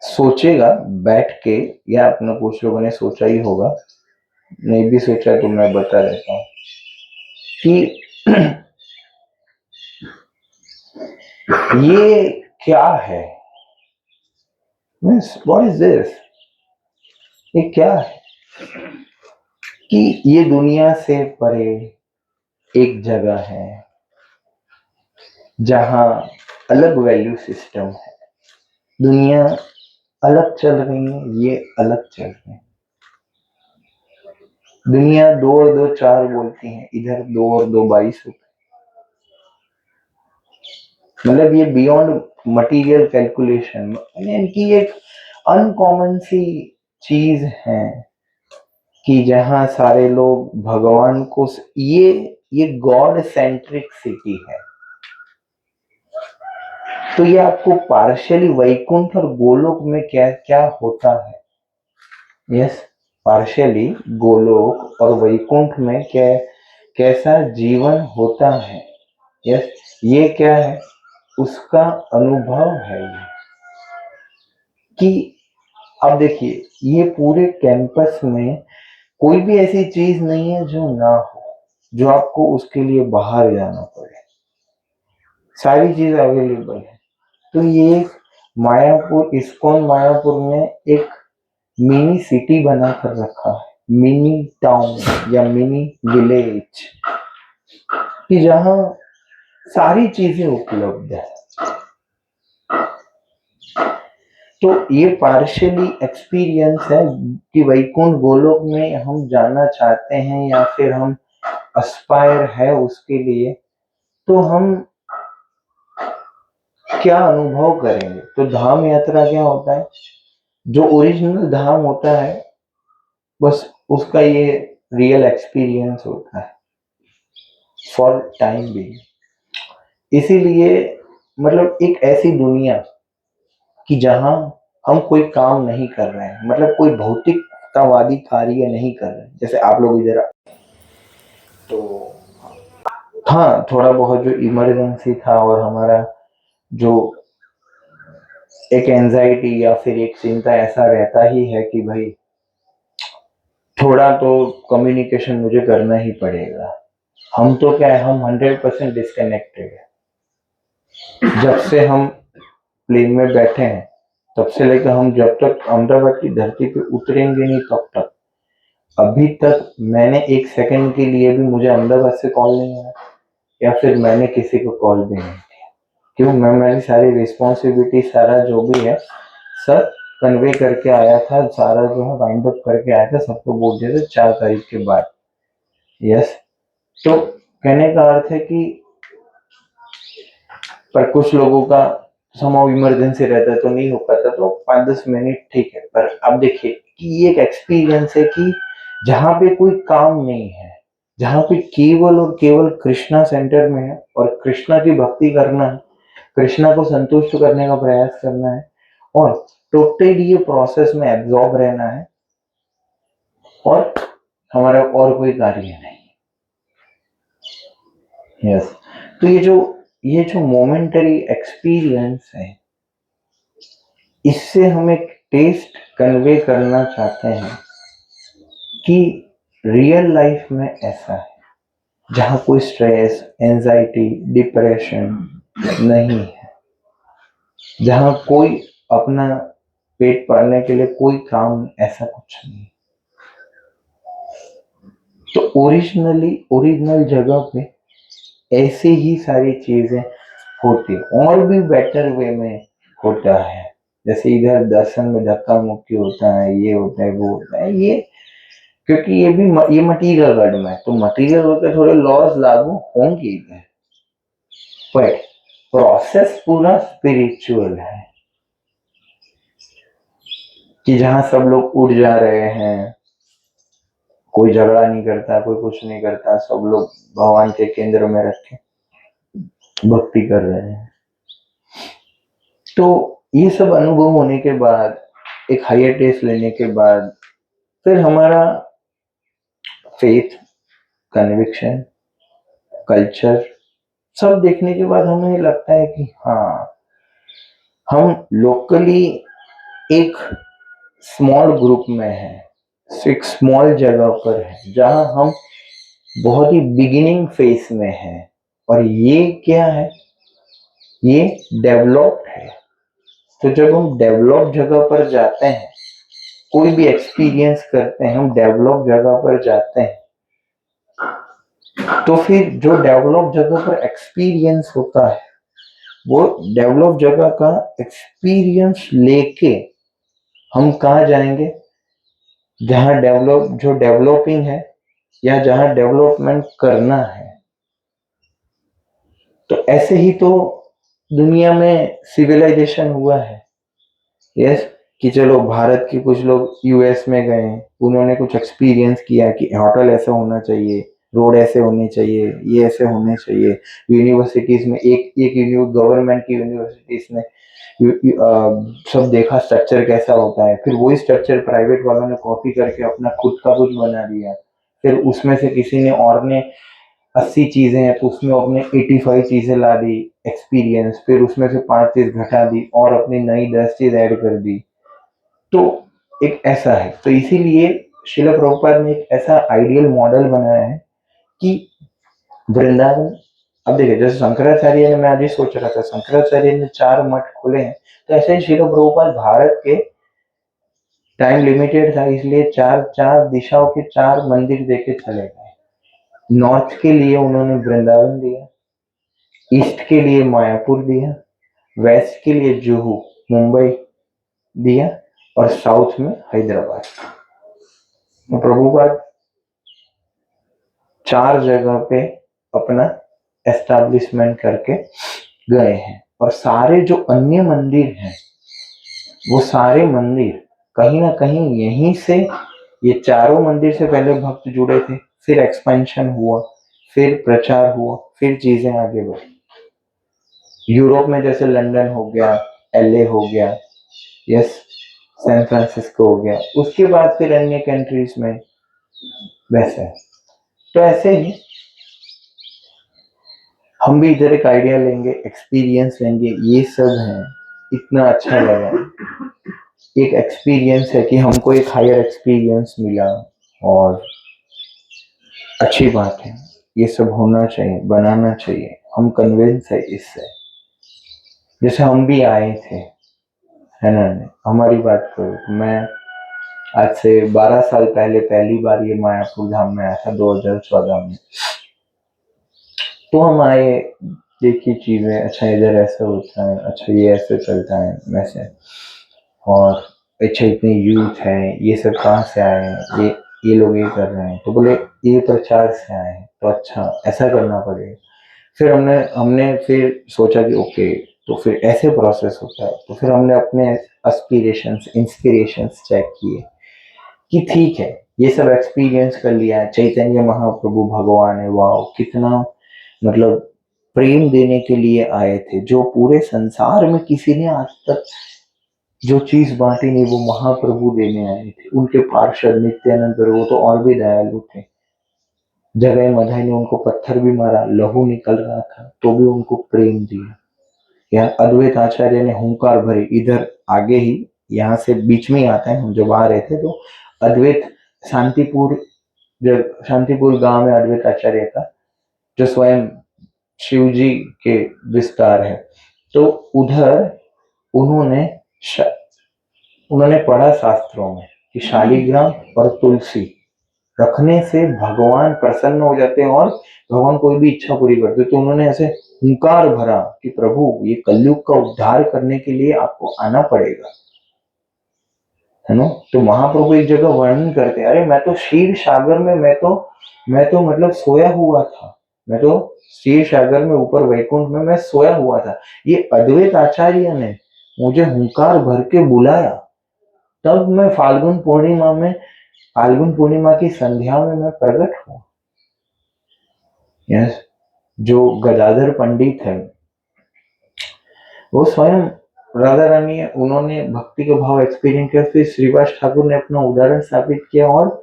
सोचेगा बैठ के, या अपना कुछ लोगों ने सोचा ही होगा, नहीं भी सोचा तो मैं बता देता हूँ कि ये क्या है, मीन्स व्हाट इज दिस, ये क्या है कि ये दुनिया से परे एक जगह है जहां अलग वैल्यू सिस्टम है। दुनिया अलग चल रही है, ये अलग चल रहे हैं। दुनिया 2 और 2 4 बोलती है, इधर 2 और 2 22 होते हैं। मतलब ये बियॉन्ड मटेरियल कैलकुलेशन, यानी कि एक अनकॉमन सी चीज है कि जहां सारे लोग भगवान को, ये गॉड सेंट्रिक सिटी है। तो ये आपको पार्शियली वैकुंठ और गोलोक में क्या क्या होता है, यस, पार्शियली गोलोक और वैकुंठ में क्या कैसा जीवन होता है, यस, ये क्या है, उसका अनुभव है ये। कि अब देखिए, ये पूरे कैंपस में कोई भी ऐसी चीज नहीं है जो ना हो, जो आपको उसके लिए बाहर जाना पड़े, सारी चीज अवेलेबल है। तो ये मायापुर, इस्कॉन मायापुर में एक मिनी सिटी बना कर रखा है, मिनी टाउन या मिनी विलेज, कि जहां सारी चीजें उपलब्ध है। तो ये पार्शियली एक्सपीरियंस है कि वैकुंठ गोलोक में हम जाना चाहते हैं या फिर हम एस्पायर है उसके लिए, तो हम क्या अनुभव करेंगे। तो धाम यात्रा क्या होता है, जो ओरिजिनल धाम होता है बस उसका ये रियल एक्सपीरियंस होता है फॉर टाइम बीइंग। इसीलिए मतलब एक ऐसी दुनिया कि जहां हम कोई काम नहीं कर रहे हैं, मतलब कोई भौतिकतावादी कार्य नहीं कर रहे हैं, जैसे आप लोग इधर, तो हाँ, थोड़ा बहुत जो इमरजेंसी था और हमारा जो एक एंजाइटी या फिर एक चिंता ऐसा रहता ही है कि भाई थोड़ा तो कम्युनिकेशन मुझे करना ही पड़ेगा। हम तो क्या है, हम 100% डिस्कनेक्टेड है। जब से हम प्लेन में बैठे हैं तब से लेकर हम जब तक अहमदाबाद की धरती पे उतरेंगे नहीं तब तक, अभी तक मैंने एक सेकंड के लिए भी, मुझे अहमदाबाद से कॉल नहीं आया या फिर मैंने किसी को कॉल भी नहीं किया। क्यों, मैं मेरी सारी रिस्पॉन्सिबिलिटी, सारा जो भी है सब कन्वे करके आया था, सारा जो है वाइंड अप करके आया था, सबको बोल दिया था 4 तारीख के बाद, यस। तो कहने का अर्थ है कि पर कुछ लोगों का समाव इमरजेंसी रहता है तो नहीं हो पाता, तो 5-10 मिनट ठीक है। पर अब देखिए कि ये एक एक्सपीरियंस है कि जहाँ पे कोई काम नहीं है, जहाँ पे केवल और केवल कृष्णा सेंटर में है और कृष्णा की भक्ति करना है, कृष्णा को संतुष्ट करने का प्रयास करना है और टोटली ये प्रोसेस में एब्जॉर्ब रहना है, और हमारा और कोई कार्य नहीं, यस। तो ये जो मोमेंटरी एक्सपीरियंस है, इससे हम एक टेस्ट कन्वे करना चाहते हैं कि रियल लाइफ में ऐसा है जहां कोई स्ट्रेस, एंजाइटी, डिप्रेशन नहीं है, जहां कोई अपना पेट पालने के लिए कोई काम, ऐसा कुछ नहीं। तो ओरिजिनल जगह पे ऐसे ही सारी चीजें होती, और भी बेटर वे में होता है। जैसे इधर दर्शन में धक्का मुक्की होता है, ये होता है, वो होता है, ये क्योंकि ये मटेरियल वर्ल्ड में है, तो मटेरियल वर्ल्ड के थोड़े लॉज लागू होंगे इधर, पर प्रोसेस पूरा स्पिरिचुअल है कि जहां सब लोग उठ जा रहे हैं, कोई झगड़ा नहीं करता, कोई कुछ नहीं करता, सब लोग भगवान के केंद्र में रख के भक्ति कर रहे हैं। तो ये सब अनुभव होने के बाद, एक हायर टेस्ट लेने के बाद, फिर हमारा फेथ, कन्विक्शन, कल्चर सब देखने के बाद हमें लगता है कि हाँ, हम लोकली एक स्मॉल ग्रुप में है, एक स्मॉल जगह पर है, जहां हम बहुत ही बिगिनिंग फेज में है। और ये क्या है, ये डेवलप्ड है। तो जब हम डेवलप जगह पर जाते हैं, कोई भी एक्सपीरियंस करते हैं, हम डेवलप जगह पर जाते हैं, तो फिर जो डेवलप जगह पर एक्सपीरियंस होता है, वो डेवलप जगह का एक्सपीरियंस लेके हम कहाँ जाएंगे, जहां जो डेवलपिंग है या जहां डेवलपमेंट करना है। तो ऐसे ही तो दुनिया में सिविलाइजेशन हुआ है। यस, कि चलो भारत के कुछ लोग यूएस में गए, उन्होंने कुछ एक्सपीरियंस किया कि होटल ऐसा होना चाहिए, रोड ऐसे होने चाहिए, ये ऐसे होने चाहिए। यूनिवर्सिटीज में एक एक गवर्नमेंट की यूनिवर्सिटीज में सब देखा स्ट्रक्चर कैसा होता है, फिर वही स्ट्रक्चर प्राइवेट वालों ने कॉपी करके अपना खुद का कुछ बना दिया। फिर उसमें से किसी ने और ने 80 चीजें हैं तो उसमें अपने 85 चीजें ला दी एक्सपीरियंस, फिर उसमें से 5 चीज घटा दी और अपनी नई 10 चीज ऐड कर दी। तो एक ऐसा है, तो इसीलिए शिला प्रभुपाद ने एक ऐसा आइडियल मॉडल बनाया है कि वृंदावन, अब देखिए जैसे शंकराचार्य ने, मैं आज ही सोच रहा था, शंकराचार्य ने 4 मठ खोले हैं, तो ऐसे ही शिला प्रभुपाद भारत के टाइम लिमिटेड था, इसलिए चार चार दिशाओं के 4 मंदिर देके चले गए। नॉर्थ के लिए उन्होंने वृंदावन दिया, ईस्ट के लिए मायापुर दिया, वेस्ट के लिए जुहू मुंबई दिया, और साउथ में हैदराबाद। तो प्रभुपाद 4 जगह पे अपना एस्टैब्लिशमेंट करके गए हैं। और सारे जो अन्य मंदिर हैं, वो सारे मंदिर कहीं ना कहीं यहीं से, ये चारों मंदिर से पहले भक्त जुड़े थे, फिर एक्सपेंशन हुआ, फिर प्रचार हुआ, फिर चीजें आगे बढ़ी। यूरोप में जैसे लंदन हो गया, एलए हो गया, यस, सैन फ्रांसिस्को हो गया, उसके बाद फिर अन्य कंट्रीज में वैसे। तो ऐसे ही हम भी इधर एक आइडिया लेंगे, एक्सपीरियंस लेंगे, ये सब है। इतना अच्छा लगा, एक एक्सपीरियंस है कि हमको एक हायर एक्सपीरियंस मिला, और अच्छी बात है, ये सब होना चाहिए, बनाना चाहिए। हम कन्विंस है इससे, जैसे हम भी आए थे, है ना। हमारी बात करो, मैं आज से 12 साल पहले पहली बार ये मायापुर धाम में आया था 2014 में। तो हम आए, देखी चीजें, अच्छा इधर ऐसा होता है, अच्छा ये ऐसे चलता है वैसे, और अच्छा इतने यूथ है, ये सब कहाँ से आए हैं, ये लोग ये कर रहे हैं, तो बोले ये प्रचार से आए हैं, तो अच्छा ऐसा करना पड़ेगा। फिर हमने फिर सोचा कि ओके, तो फिर ऐसे प्रोसेस होता है। तो फिर हमने अपने एस्पिरेशंस, इंस्पिरेशंस चेक किए कि ठीक है, ये सब एक्सपीरियंस कर लिया। चैतन्य महाप्रभु भगवान है, वाह कितना, मतलब प्रेम देने के लिए आए थे, जो पूरे संसार में किसी ने आज तक जो चीज बांटी नहीं, वो महाप्रभु देने आए थे। उनके पार्षद नित्यानंद प्रभु तो और भी दयालु थे। जगह मधाई ने उनको पत्थर भी मारा, लहू निकल रहा था, तो भी उनको प्रेम दिया। या अद्वैत आचार्य ने हुंकार भरी, इधर आगे ही यहाँ से बीच में ही आता है, हम जब आ रहे थे तो अद्वैत शांतिपुर, जब शांतिपुर गांव है अद्वैत आचार्य का, जो स्वयं शिव जी के विस्तार है, तो उधर उन्होंने उन्होंने पढ़ा शास्त्रों में कि शालिग्राम और तुलसी रखने से भगवान प्रसन्न हो जाते हैं और भगवान कोई भी इच्छा पूरी करते। तो उन्होंने ऐसे हुंकार भरा कि प्रभु, ये कलयुग का उद्धार करने के लिए आपको आना पड़ेगा, है ना। तो महाप्रभु एक जगह वर्णन करते हैं, अरे मैं तो क्षीर सागर में, मैं तो मतलब सोया हुआ था, मैं तो क्षीर सागर में ऊपर वैकुंठ में मैं सोया हुआ था। ये अद्वैत आचार्य ने मुझे हुंकार भर के बुलाया, तब मैं फाल्गुन पूर्णिमा की संध्या में मैं प्रकट हुआ। यस, जो गदाधर पंडित है, वो स्वयं राधा रानी है, उन्होंने भक्ति का भाव एक्सपीरियंस किया, फिर श्रीवास ठाकुर ने अपना उदाहरण स्थापित किया और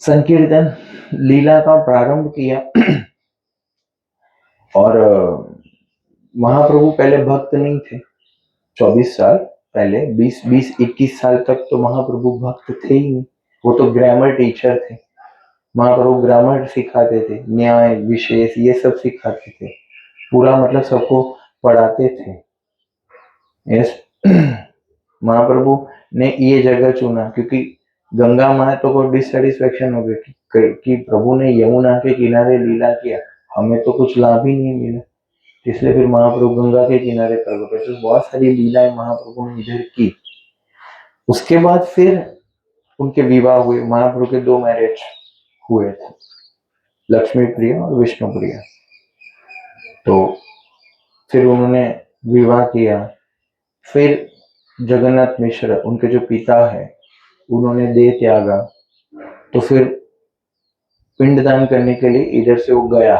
संकीर्तन लीला का प्रारंभ किया। और महाप्रभु पहले भक्त नहीं थे 24 साल, पहले 20-21 साल तक तो महाप्रभु भक्त थे ही नहीं, वो तो ग्रामर टीचर थे। महाप्रभु ग्रामर सिखाते थे, न्याय विशेष ये सब सिखाते थे, पूरा मतलब सबको पढ़ाते थे। यस महाप्रभु ने ये जगह चुना क्योंकि गंगा माँ तो को डिससेटिस्फेक्शन हो गई कि प्रभु ने यमुना के किनारे लीला किया, हमें तो कुछ लाभ ही नहीं मिला, इसलिए फिर महाप्रभु गंगा के किनारे प्रकट हुए। तो बहुत सारी लीलाएं महाप्रभु ने इधर की। उसके बाद फिर उनके विवाह हुए, महाप्रभु के 2 मैरिज हुए थे, लक्ष्मी प्रिया और विष्णु प्रिया। तो फिर उन्होंने विवाह किया। फिर जगन्नाथ मिश्र उनके जो पिता है उन्होंने देह त्यागा, तो फिर पिंडदान करने के लिए इधर से वो गया,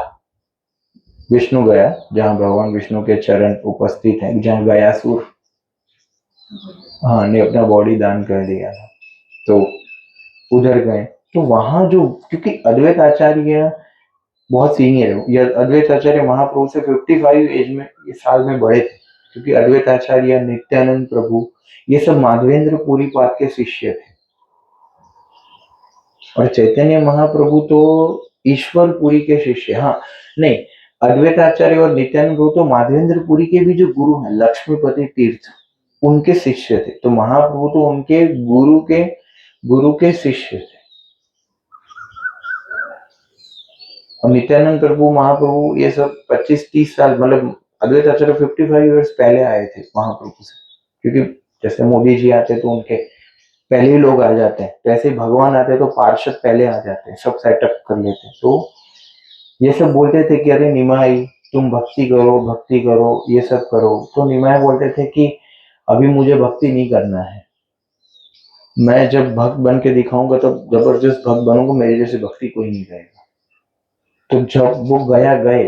विष्णु गया, जहाँ भगवान विष्णु के चरण उपस्थित हैं, जहाँ गयासुर हाँ ने अपना बॉडी दान कर दिया था, तो उधर गए। तो वहां जो, क्योंकि अद्वैत आचार्य बहुत सीनियर है, यह अद्वैत आचार्य महाप्रभु से 55 एज में साल में बड़े थे, क्योंकि अद्वैत आचार्य, नित्यानंद प्रभु ये सब माधवेंद्र पुरी पाद के शिष्य थे, और चैतन्य महाप्रभु तो ईश्वर पुरी के शिष्य। हाँ नहीं, अद्वैत आचार्य और नित्यानंद प्रभु तो माधवेंद्र पुरी के भी जो गुरु हैं लक्ष्मीपति तीर्थ उनके शिष्य थे, तो महाप्रभु तो उनके गुरु के शिष्य थे। और नित्यानंद प्रभु महाप्रभु ये सब 25-30 साल, मतलब अद्वैत आचार्य 55 इयर्स पहले आए थे महाप्रभु से, क्योंकि जैसे मोदी जी आते तो उनके पहले ही लोग आ जाते हैं, तो ऐसे भगवान आते तो पार्षद पहले आ जाते हैं, सब सेटअप कर लेते हैं। तो ये सब बोलते थे कि अरे निमाई तुम भक्ति करो ये सब करो, तो निमाई बोलते थे कि अभी मुझे भक्ति नहीं करना है, मैं जब भक्त बन के दिखाऊंगा तो जबरदस्त भक्त बनूंगा, मेरे जैसे भक्ति कोई नहीं करेगा। तो जब वो गए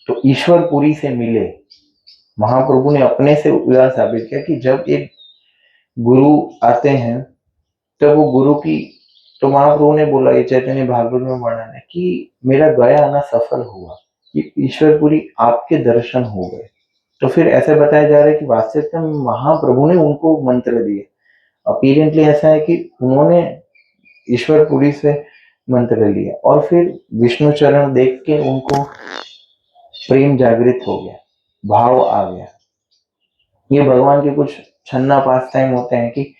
तो ईश्वरपुरी से मिले, महाप्रभु ने अपने से उदाहरण साबित किया कि जब एक गुरु आते हैं तब वो गुरु की, तो महाप्रभु ने बोला, ये चैतन्य भागवत में वर्णन है कि मेरा गया आना सफल हुआ, कि ईश्वरपुरी आपके दर्शन हो गए। तो फिर ऐसे बताया जा रहा है कि वास्तव में महाप्रभु ने उनको मंत्र दिए, अपीरेंटली ऐसा है कि उन्होंने ईश्वरपुरी से मंत्र लिया, और फिर विष्णु चरण देख के उनको प्रेम जागृत हो गया, भाव आ गया। ये भगवान के कुछ छन्ना पास टाइम होते हैं कि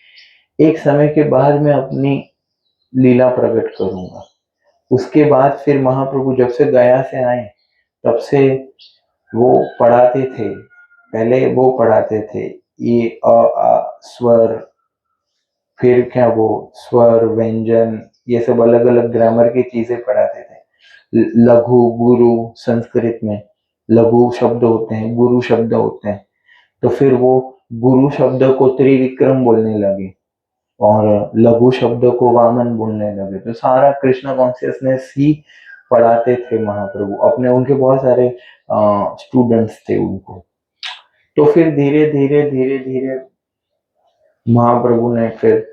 एक समय के बाद मैं अपनी लीला प्रकट करूंगा। उसके बाद फिर महाप्रभु जब से गया से आए तब से वो पढ़ाते थे, पहले वो पढ़ाते थे ये स्वर, फिर क्या वो स्वर व्यंजन ये सब अलग अलग ग्रामर की चीजें पढ़ाते थे। लघु गुरु, संस्कृत में लघु शब्द होते हैं, गुरु शब्द होते हैं, तो फिर वो गुरु शब्द को त्रिविक्रम बोलने लगे और लघु शब्द को वामन बोलने लगे। तो सारा कृष्ण कॉन्शियसनेस ही पढ़ाते थे महाप्रभु अपने, उनके बहुत सारे स्टूडेंट्स थे उनको। तो फिर धीरे धीरे महाप्रभु ने फिर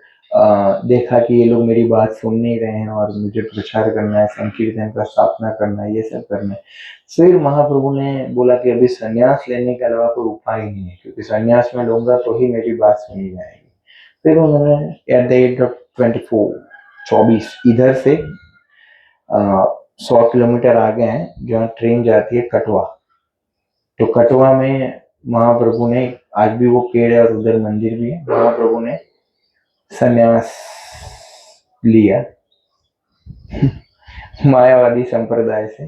देखा कि ये लोग मेरी बात सुन नहीं रहे हैं और मुझे प्रचार करना है, संकीर्तन का स्थापना करना है, ये सब करना है। फिर महाप्रभु ने बोला कि अभी संन्यास लेने के अलावा कोई उपाय नहीं है, क्योंकि संन्यास में लूंगा तो ही मेरी बात सुनी जाएगी। फिर उन्होंने एट द एज ऑफ 24 इधर से 100 किलोमीटर आगे हैं जहाँ ट्रेन जाती है कटवा, तो कटवा में महाप्रभु ने, आज भी वो पेड़ है और उधर मंदिर भी है, महाप्रभु ने संन्यास लिया मायावादी संप्रदाय से,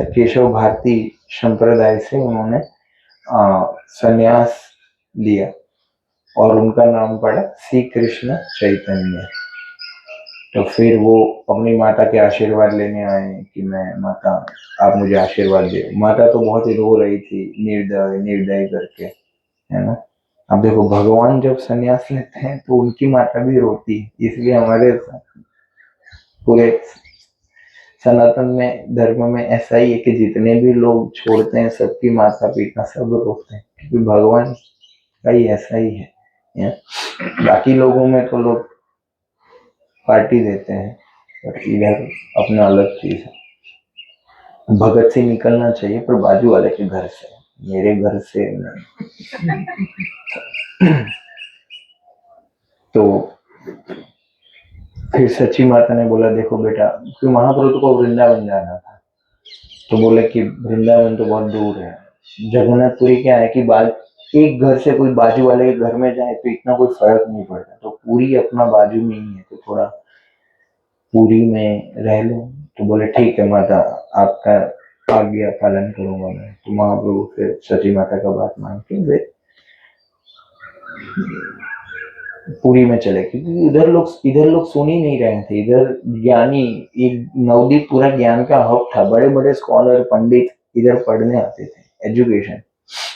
केशव भारती संप्रदाय से उन्होंने संन्यास लिया और उनका नाम पड़ा श्री कृष्ण चैतन्य। तो फिर वो अपनी माता के आशीर्वाद लेने आए कि मैं माता आप मुझे आशीर्वाद दे। माता तो बहुत ही रो रही थी, निर्दय करके, है ना। अब देखो भगवान जब संन्यास लेते हैं तो उनकी माता भी रोती है, इसलिए हमारे पूरे सनातन में धर्म में ऐसा ही है कि जितने भी लोग छोड़ते हैं सबकी माता पिता सब रोते हैं, क्योंकि भगवान का ही ऐसा ही है। बाकी लोगों में तो लोग पार्टी देते हैं, पर इधर अपना अलग चीज है। भगत से निकलना चाहिए पर बाजू वाले के घर से, मेरे घर से नहीं। तो फिर सची माता ने बोला देखो बेटा, क्योंकि महाप्रभु को वृंदावन जाना था, तो बोले कि वृंदावन तो बहुत दूर है। जगन्नाथपुरी क्या है कि बाद एक घर से कोई बाजू वाले के घर में जाए तो इतना कोई फर्क नहीं पड़ता, तो पूरी अपना बाजू में ही है, तो थोड़ा पूरी में रह लो। तो बोले ठीक है माता, आपका आज्ञा पालन करूंगा मैं। तो महाप्रभु फिर सची माता का बात मान के वे पूरी में चले, क्योंकि इधर लोग सुन ही नहीं रहे थे। इधर ज्ञानी, एक नवदीप पूरा ज्ञान का हब था, बड़े बड़े स्कॉलर पंडित इधर पढ़ने आते थे, एजुकेशन।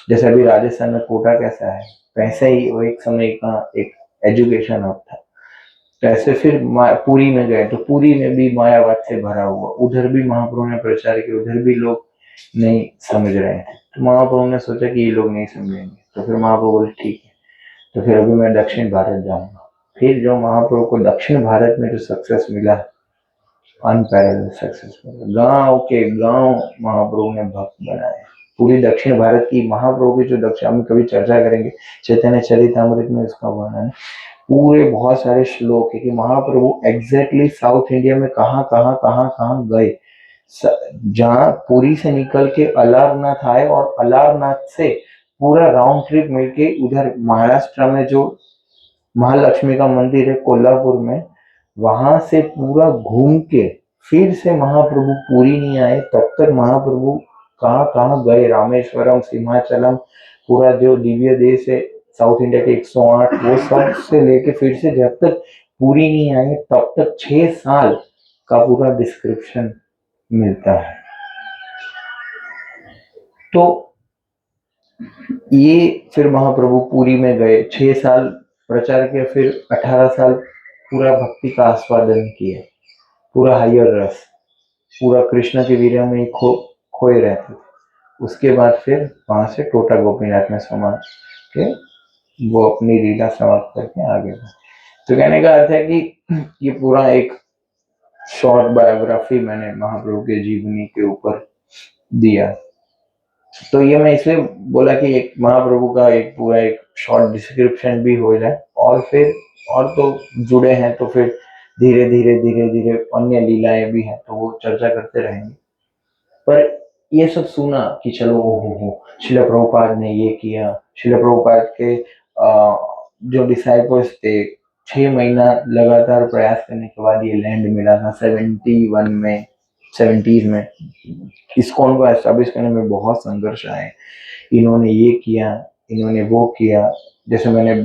जैसे अभी राजस्थान में कोटा कैसा है, वैसे ही वो एक समय का एक एजुकेशन हब था। तो ऐसे फिर पुरी में गए, तो पुरी में भी मायावाद से भरा हुआ, उधर भी महाप्रभु ने प्रचार किया, उधर भी लोग नहीं समझ रहे थे। तो महाप्रभु ने सोचा कि ये लोग नहीं समझेंगे, तो फिर महाप्रभु बोले ठीक है, तो फिर अभी मैं दक्षिण भारत जाऊंगा। फिर जो महाप्रभु को दक्षिण भारत में जो सक्सेस मिला, अनपैरेलल सक्सेस मिला, गांव के गांव महाप्रभु ने भक्त बनाए। पूरी दक्षिण भारत की महाप्रभु की जो दक्षिण, हम कभी चर्चा करेंगे चैतन्य चरितामृत में इसका वर्णन, पूरे बहुत सारे श्लोक है कि महाप्रभु एग्जैक्टली साउथ इंडिया में कहाँ कहाँ कहाँ कहाँ गए। जहाँ पुरी से निकल के अलारनाथ आए, और अलारनाथ से पूरा राउंड ट्रिप मिलके उधर महाराष्ट्र में जो महालक्ष्मी का मंदिर है कोल्हापुर में, वहां से पूरा घूम के फिर से महाप्रभु पूरी नहीं आए, तब तक महाप्रभु कहाँ कहाँ गए, रामेश्वरम, सिंहाचलम, पूरा जो दिव्य देश है साउथ इंडिया के 108, वो सब से लेके फिर से जब तक पूरी नहीं आए तब तक 6 साल का पूरा डिस्क्रिप्शन मिलता है। तो ये फिर महाप्रभु पूरी में गए, 6 साल प्रचार किया, फिर 18 साल पूरा भक्ति का आस्वादन किया, पूरा हायर रस, पूरा कृष्ण के वीर्य में खोए रहते थे। उसके बाद फिर वहां से टोटा गोपीनाथ में समा के वो अपनी लीला समाप्त करके आगे बढ़े। तो कहने का अर्थ है कि ये पूरा एक शॉर्ट बायोग्राफी मैंने महाप्रभु के जीवनी के ऊपर दिया। तो ये मैं इसलिए बोला कि एक महाप्रभु का एक पूरा एक शॉर्ट डिस्क्रिप्शन भी हो जाए, और फिर और तो जुड़े हैं तो फिर धीरे धीरे अन्य लीलाएं भी हैं, तो वो चर्चा करते रहेंगे। पर ये सब सुना कि चलो हो शिला प्रभुपाद ने ये किया, शिला प्रभुपाद के जो डिसाइपल्स थे, 6 महीना लगातार प्रयास करने के बाद ये लैंड मिला था 71 में, 70s में। इस्कॉन को एस्टैब्लिश करने में बहुत संघर्ष आए, इन्होंने ये किया, इन्होंने वो किया। जैसे मैंने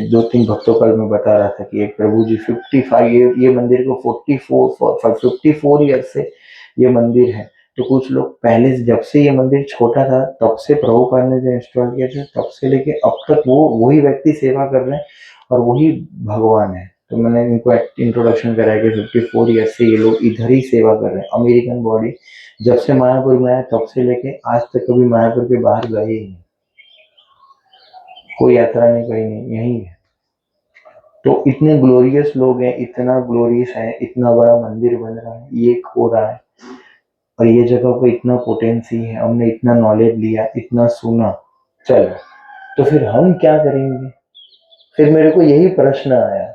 2-3 भक्तों कल में बता रहा था कि एक प्रभु जी 55 ये मंदिर को 54 ईयर से ये मंदिर है। तो कुछ लोग पहले जब से ये मंदिर छोटा था तब से प्रभुपाद ने जो इंस्टॉल किया था, तब से लेके अब तक वो वही व्यक्ति सेवा कर रहे हैं और वही भगवान है। तो मैंने इनको इंट्रोडक्शन कराया कि 54 ईयर से ये लोग इधर ही सेवा कर रहे हैं। अमेरिकन बॉडी जब से मायापुर में आया तब से लेके आज तक कभी मायापुर के बाहर गए ही नहीं, कोई यात्रा नहीं करी, नहीं, यही है। तो इतने ग्लोरियस लोग हैं, इतना ग्लोरियस है, इतना बड़ा मंदिर बन रहा है, ये हो रहा है, और ये जगह को इतना पोटेंसी है, हमने इतना नॉलेज लिया, इतना सुना, चलो तो फिर हम क्या करेंगे। फिर मेरे को यही प्रश्न आया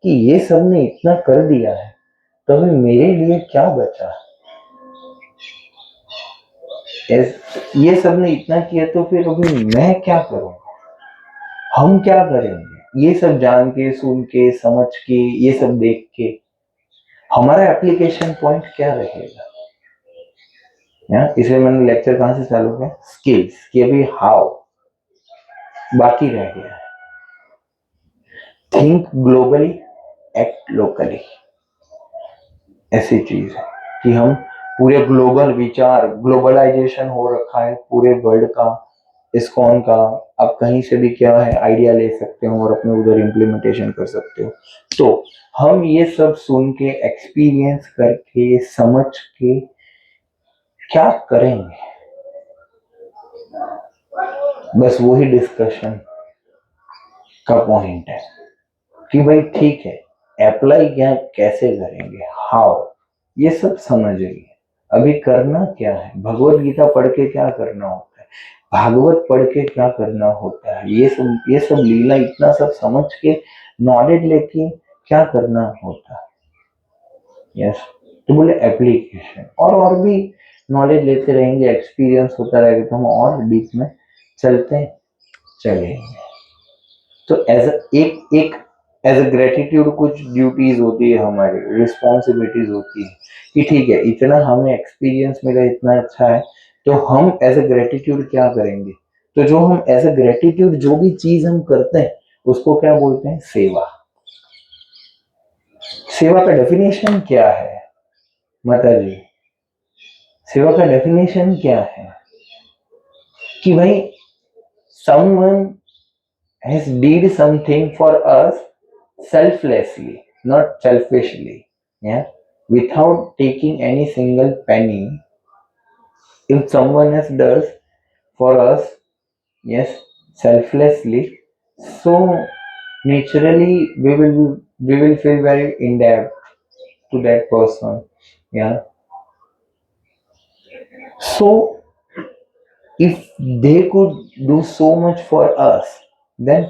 कि ये सबने इतना कर दिया है तो अभी मेरे लिए क्या बचा। ये सबने इतना किया तो फिर अभी मैं क्या करूंगा, हम क्या करेंगे। ये सब जान के, सुन के, समझ के, ये सब देख के हमारा एप्लीकेशन पॉइंट क्या रहेगा। इसलिए मैंने लेक्चर कहां से चालू किया, स्किल्स कि अभी हाउ बाकी रह गया है। थिंक ग्लोबली, एक्ट लोकली, ऐसी चीज है कि हम पूरे ग्लोबल विचार, ग्लोबलाइजेशन हो रखा है पूरे वर्ल्ड का, इस्कॉन का, आप कहीं से भी क्या है आइडिया ले सकते हो और अपने उधर इम्प्लीमेंटेशन कर सकते हो। तो हम ये सब सुन के, एक्सपीरियंस करके, समझ के क्या करेंगे, बस वही डिस्कशन का पॉइंट है कि भाई ठीक है, अप्लाई क्या कैसे करेंगे, हाउ, ये सब समझ रही है। अभी करना क्या है, भगवत गीता पढ़ के क्या करना होता है, भागवत पढ़ के क्या करना होता है, ये सब लीला इतना सब समझ के नॉलेज लेके क्या करना होता है। यस, तो बोले एप्लीकेशन, और भी नॉलेज लेते रहेंगे, एक्सपीरियंस होता रहेगा तो हम और डीप में चलते चलेंगे। तो एज अ ग्रेटिट्यूड कुछ ड्यूटीज होती है, हमारी रिस्पॉन्सिबिलिटीज होती है कि ठीक है इतना हमें एक्सपीरियंस मिला, इतना अच्छा है, तो हम एज अ ग्रेटिट्यूड क्या करेंगे। तो जो हम एज अ ग्रेटिट्यूड जो भी चीज हम करते हैं उसको क्या बोलते हैं, सेवा। सेवा का डेफिनेशन क्या है माता जी, सेवा का डेफिनेशन क्या है कि भाई someone has did something for us selflessly, not selfishly, yeah, without taking any single penny. If someone else does for us, yes, selflessly, so naturally we will feel very indebted to that person, yeah. So if they could do so much for us, then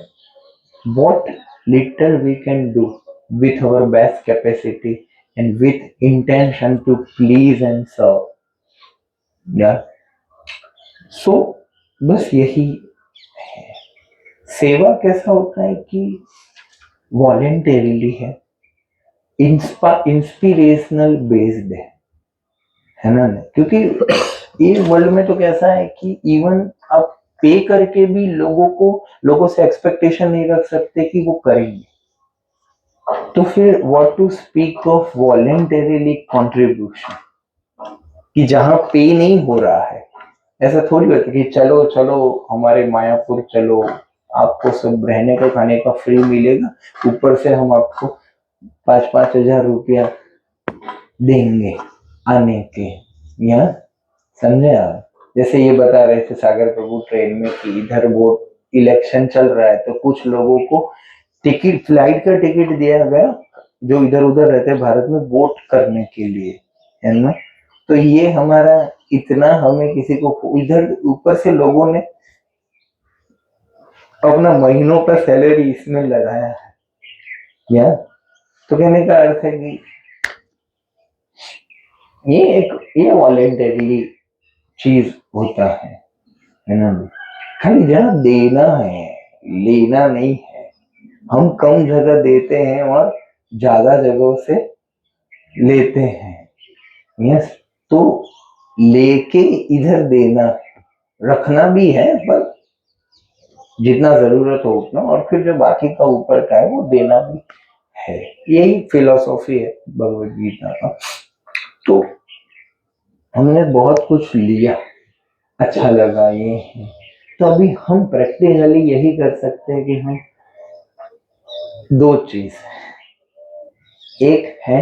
what little we can do with our best capacity and with intention to please and serve, yeah. So बस यही है। सेवा कैसा होता है कि voluntarily है, inspirational based है ना, क्योंकि ये वर्ल्ड में तो कैसा है कि इवन आप पे करके भी लोगों से एक्सपेक्टेशन नहीं रख सकते कि वो करेंगे, तो फिर what to speak of voluntarily contribution, कि जहां पे नहीं हो रहा है। ऐसा थोड़ी होता कि चलो चलो हमारे मायापुर चलो, आपको सब रहने का खाने का फ्री मिलेगा, ऊपर से हम आपको 5,000 रुपया देंगे आने के, या समझे आप। जैसे ये बता रहे थे सागर प्रभु ट्रेन में कि इधर वो इलेक्शन चल रहा है तो कुछ लोगों को टिकट, फ्लाइट का टिकट दिया गया जो इधर उधर रहते हैं भारत में वोट करने के लिए, है ना। तो ये हमारा इतना, हमें किसी को इधर ऊपर से लोगों ने अपना महीनों का सैलरी इसमें लगाया है, या। तो कहने का अर्थ है कि ये वॉलेंटरी चीज होता है ना। खाली जहाँ देना है, लेना नहीं है। हम कम जगह देते हैं और ज्यादा जगहों से लेते हैं, यस। तो लेके इधर देना, रखना भी है पर जितना जरूरत हो उतना, और फिर जो बाकी का ऊपर का है वो देना भी है। यही फिलोसॉफी है भगवत गीता का। तो हमने बहुत कुछ लिया, अच्छा लगा ये है। तो अभी हम प्रैक्टिकली यही कर सकते हैं कि हम दो चीज, एक है,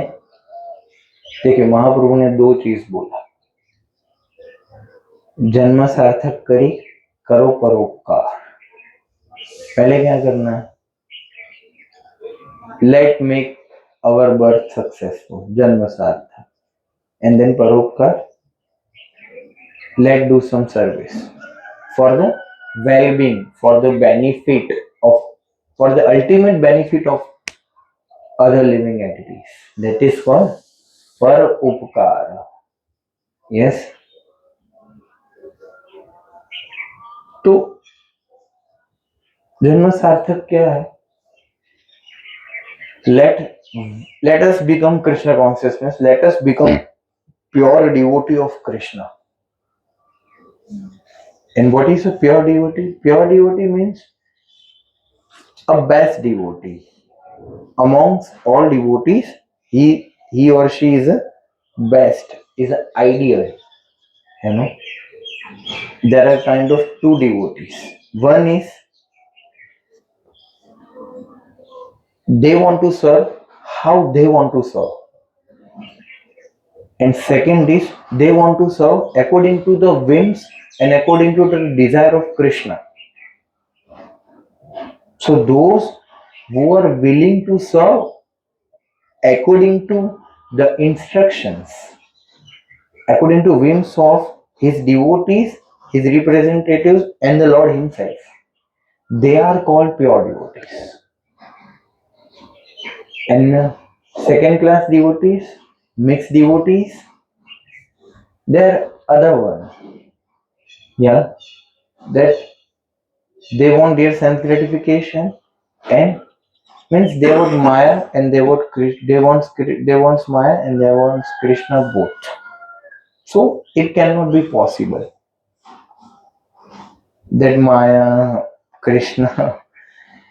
देखिए महाप्रभु ने दो चीज बोला, जन्म सार्थक करो परोपकार। पहले क्या करना है, let make our birth successful, जन्म सार्थक, एंड देन परोपकार, let do some service for the well-being, for the benefit of, for the ultimate benefit of other living entities. That is called paropkara. Yes. तो जन्म सार्थक क्या है, let us become Krishna consciousness, let us become pure devotee of Krishna. And what is a pure devotee? Pure devotee means a best devotee. Amongst all devotees, he or she is a best, is an ideal. You know, there are kind of two devotees. One is they want to serve how they want to serve, and second is they want to serve according to the whims and according to the desire of Krishna. So those who are willing to serve according to the instructions, according to whims of his devotees, his representatives and the Lord himself, they are called pure devotees. And second class devotees, mixed devotees, they're other one. Yeah, that they want their sense gratification and means they want Maya and they want Maya and they want Krishna both. So it cannot be possible that Maya, Krishna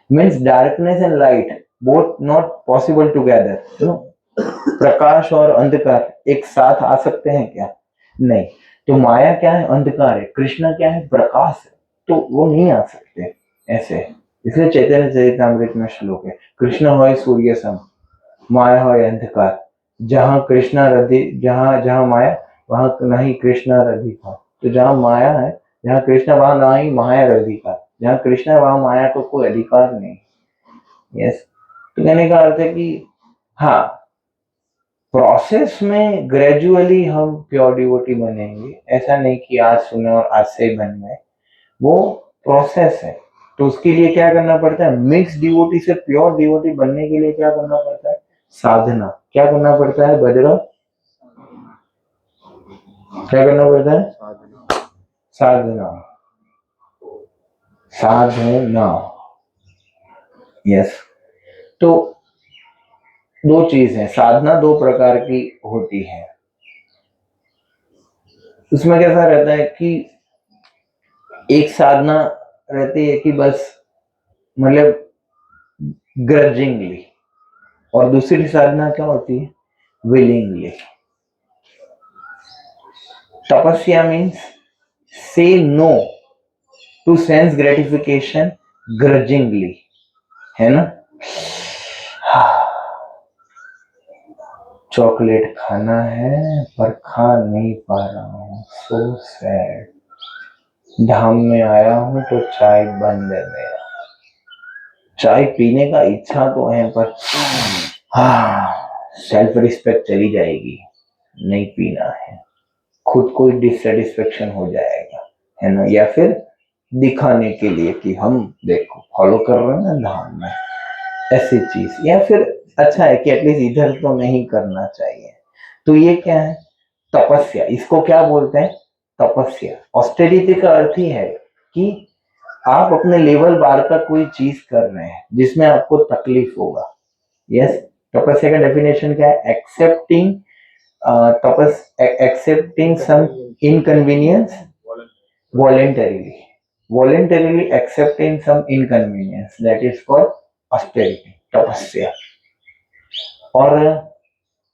means darkness and light both not possible together. No, प्रकाश और अंधकार एक साथ आ सकते हैं क्या? नहीं. तो माया क्या है? अंधकार है. कृष्णा क्या है? प्रकाश है. तो वो नहीं आ सकते ऐसे. इसलिए चैतन्य चरितामृत में श्लोक है, कृष्ण होय सूर्य सम, माया होय अंधकार. जहाँ कृष्णा रधि, जहाँ माया वहाँ नहीं कृष्णा रधिका. तो जहाँ माया है, जहाँ कृष्णा वहाँ ना ही माया रधिका. जहाँ कृष्णा है वहाँ माया को कोई अधिकार नहीं. यस. तो कहने का अर्थ है कि हाँ, प्रोसेस में ग्रेजुअली हम प्योर डिवोटी बनेंगे. ऐसा नहीं कि आज सुने और आज से ही बन गए. वो प्रोसेस है. तो उसके लिए क्या करना पड़ता है? मिक्स डिवोटी से प्योर डिवोटी बनने के लिए क्या करना पड़ता है? साधना. क्या करना पड़ता है बजरा? क्या करना पड़ता है? साधना. साधना. यस. तो दो चीज है. साधना दो प्रकार की होती है. उसमें कैसा रहता है कि एक साधना रहती है कि बस मतलब ग्रजिंगली, और दूसरी साधना क्या होती है? विलिंगली. तपस्या means say no to sense gratification grudgingly, है ना? चॉकलेट खाना है पर खा नहीं पा रहा हूँ, सो सैड. धाम में आया हूँ तो चाय बंद है मेरा. चाय पीने का इच्छा तो है पर सेल्फ रिस्पेक्ट चली जाएगी, नहीं पीना है. खुद को डिससेटिस्फेक्शन हो जाएगा, है ना? या फिर दिखाने के लिए कि हम देखो फॉलो कर रहे हैं ना धाम में, ऐसी चीज. या फिर अच्छा है कि एटलीस्ट इधर तो नहीं करना चाहिए. तो ये क्या है? तपस्या. इसको क्या बोलते हैं? तपस्या. ऑस्टेरिटी का अर्थ ही है कि आप अपने लेवल बार का कोई चीज कर रहे हैं जिसमें आपको तकलीफ होगा. यस. तपस्या का डेफिनेशन क्या है? Accepting some inconvenience voluntarily accepting some inconvenience, that is called austerity, तपस्या. और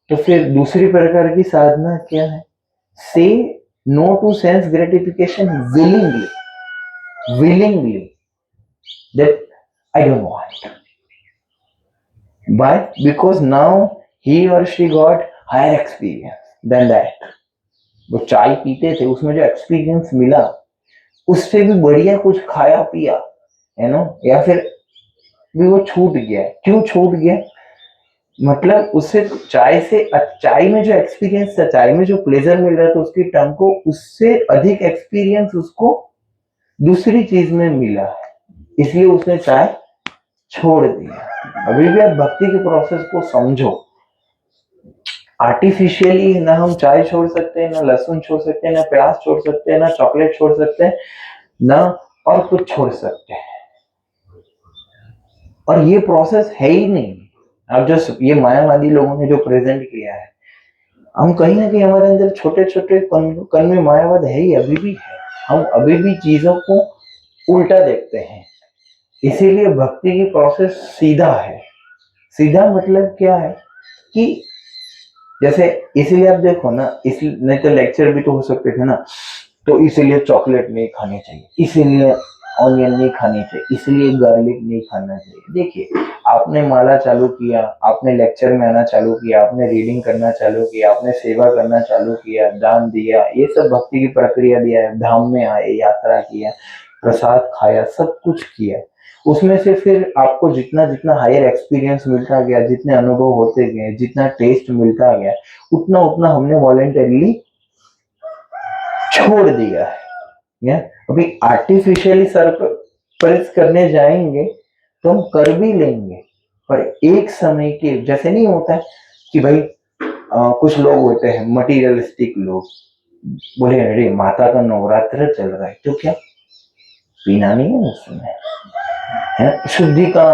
तो फिर दूसरी प्रकार की साधना क्या है? Say no to sense gratification willingly that I don't want. Why? Because now he or she got higher experience than that. वो चाय पीते थे, उसमें जो एक्सपीरियंस मिला उससे भी बढ़िया कुछ खाया पिया, है ना? या फिर भी वो छूट गया. क्यों छूट गया? मतलब उससे चाय में जो एक्सपीरियंस था, चाय में जो प्लेजर मिल रहा था उसकी टंग को, उससे अधिक एक्सपीरियंस उसको दूसरी चीज में मिला है, इसलिए उसने चाय छोड़ दिया. अभी भी आप भक्ति के प्रोसेस को समझो. आर्टिफिशियली ना हम चाय छोड़ सकते हैं, ना लहसुन छोड़ सकते हैं, ना प्याज छोड़ सकते हैं, ना चॉकलेट छोड़ सकते हैं, ना और कुछ छोड़ सकते हैं. और ये प्रोसेस है ही नहीं. अब जो ये मायावादी लोगों ने जो प्रेजेंट किया है, हम कहीं ना कहीं हमारे अंदर छोटे छोटे कण में मायावाद है ही, अभी भी है. हम अभी भी चीजों को उल्टा देखते हैं. इसीलिए भक्ति की प्रोसेस सीधा है. सीधा मतलब क्या है कि जैसे, इसीलिए आप देखो ना, इसलिए नहीं तो लेक्चर भी तो हो सकते थे ना. तो इसीलिए चॉकलेट नहीं खानी चाहिए, इसीलिए ऑनियन नहीं खानी चाहिए, इसलिए गार्लिक नहीं खाना चाहिए. देखिए, आपने माला चालू किया, आपने लेक्चर में आना चालू किया, आपने रीडिंग करना चालू किया, आपने सेवा करना चालू किया, दान दिया, ये सब भक्ति की प्रक्रिया दिया है. धाम में आए, यात्रा किया, प्रसाद खाया, सब कुछ किया. उसमें से फिर आपको जितना जितना हायर एक्सपीरियंस मिलता गया, जितने अनुभव होते गए, जितना टेस्ट मिलता गया, उतना उतना हमने वॉलंटरीली छोड़ दिया है. या अभी आर्टिफिशियली सरप्राइज करने जाएंगे तो हम कर भी लेंगे, पर एक समय के जैसे नहीं होता कि भाई कुछ लोग होते हैं मटीरियलिस्टिक लोग, बोले अरे माता का नवरात्र चल रहा है तो क्या पीना नहीं है उसमें, है शुद्धि का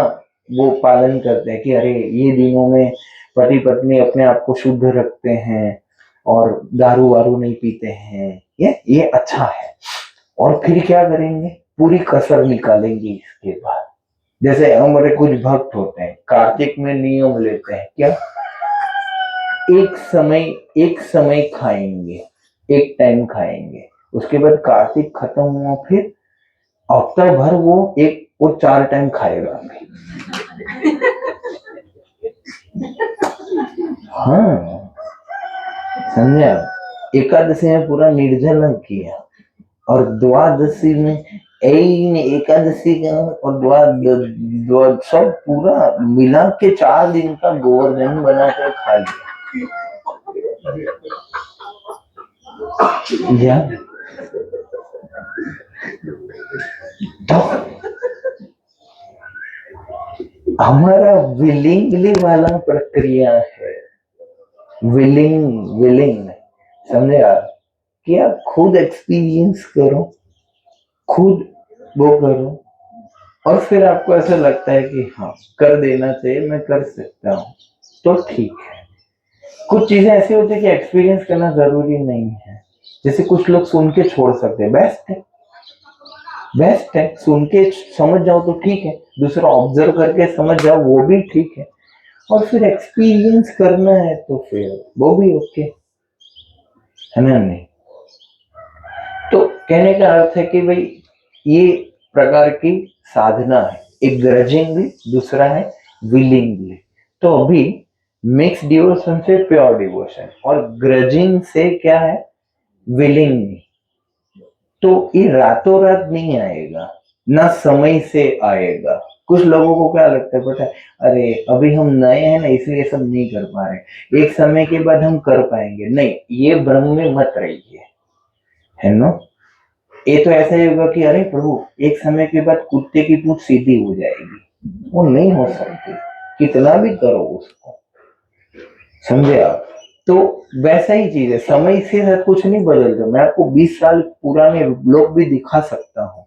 वो पालन करते हैं कि अरे ये दिनों में पति पत्नी अपने आप को शुद्ध रखते हैं और दारू वारू नहीं पीते हैं, ये अच्छा है। और फिर क्या करेंगे, पूरी कसर निकालेंगे इसके बाद। जैसे हमारे कुछ भक्त होते हैं कार्तिक में नियम लेते हैं, क्या एक समय खाएंगे, एक टाइम खाएंगे, उसके बाद कार्तिक खत्म हुआ फिर हफ्ता भर वो 4 टाइम खाएगा। हाँ समझे आप, एकादशी में पूरा निर्जलन किया और द्वादशी में एकादशी का और द्वाद सब पूरा मिला के 4 दिन का गोवर्धन बनाकर खा लिया। तो हमारा विलिंगली वाला प्रक्रिया है, विलिंग समझे आप, कि आप खुद एक्सपीरियंस करो, खुद वो करो और फिर आपको ऐसा लगता है कि हाँ कर देना चाहिए, मैं कर सकता हूँ, तो ठीक है। कुछ चीजें ऐसी होती है कि एक्सपीरियंस करना जरूरी नहीं है, जैसे कुछ लोग सुन के छोड़ सकते हैं, बेस्ट है सुन के समझ जाओ तो ठीक है, दूसरा ऑब्जर्व करके समझ जाओ वो भी ठीक है, और फिर एक्सपीरियंस करना है तो फिर वो भी ओके है ना। नहीं तो कहने का अर्थ है कि भाई ये प्रकार की साधना है, एक ग्रजिंगली, दूसरा है विलिंगली। तो अभी मिक्स डिवोशन से प्योर डिवोशन और ग्रजिंग से क्या है विलिंगली, तो ये रातों रात नहीं आएगा, ना समय से आएगा। कुछ लोगों को क्या लगता है पता है, अरे अभी हम नए हैं ना इसलिए सब नहीं कर पा रहे, एक समय के बाद हम कर पाएंगे, नहीं ये भ्रम में मत रहिए, है ना। ये तो ऐसा ही होगा कि अरे प्रभु एक समय के बाद कुत्ते की पूंछ सीधी हो जाएगी, वो नहीं हो सकती, कितना भी करो उसको, समझे आप। तो वैसा ही चीज है, समय से हर कुछ नहीं बदल रहा। मैं आपको 20 साल पुराने लोग भी दिखा सकता हूँ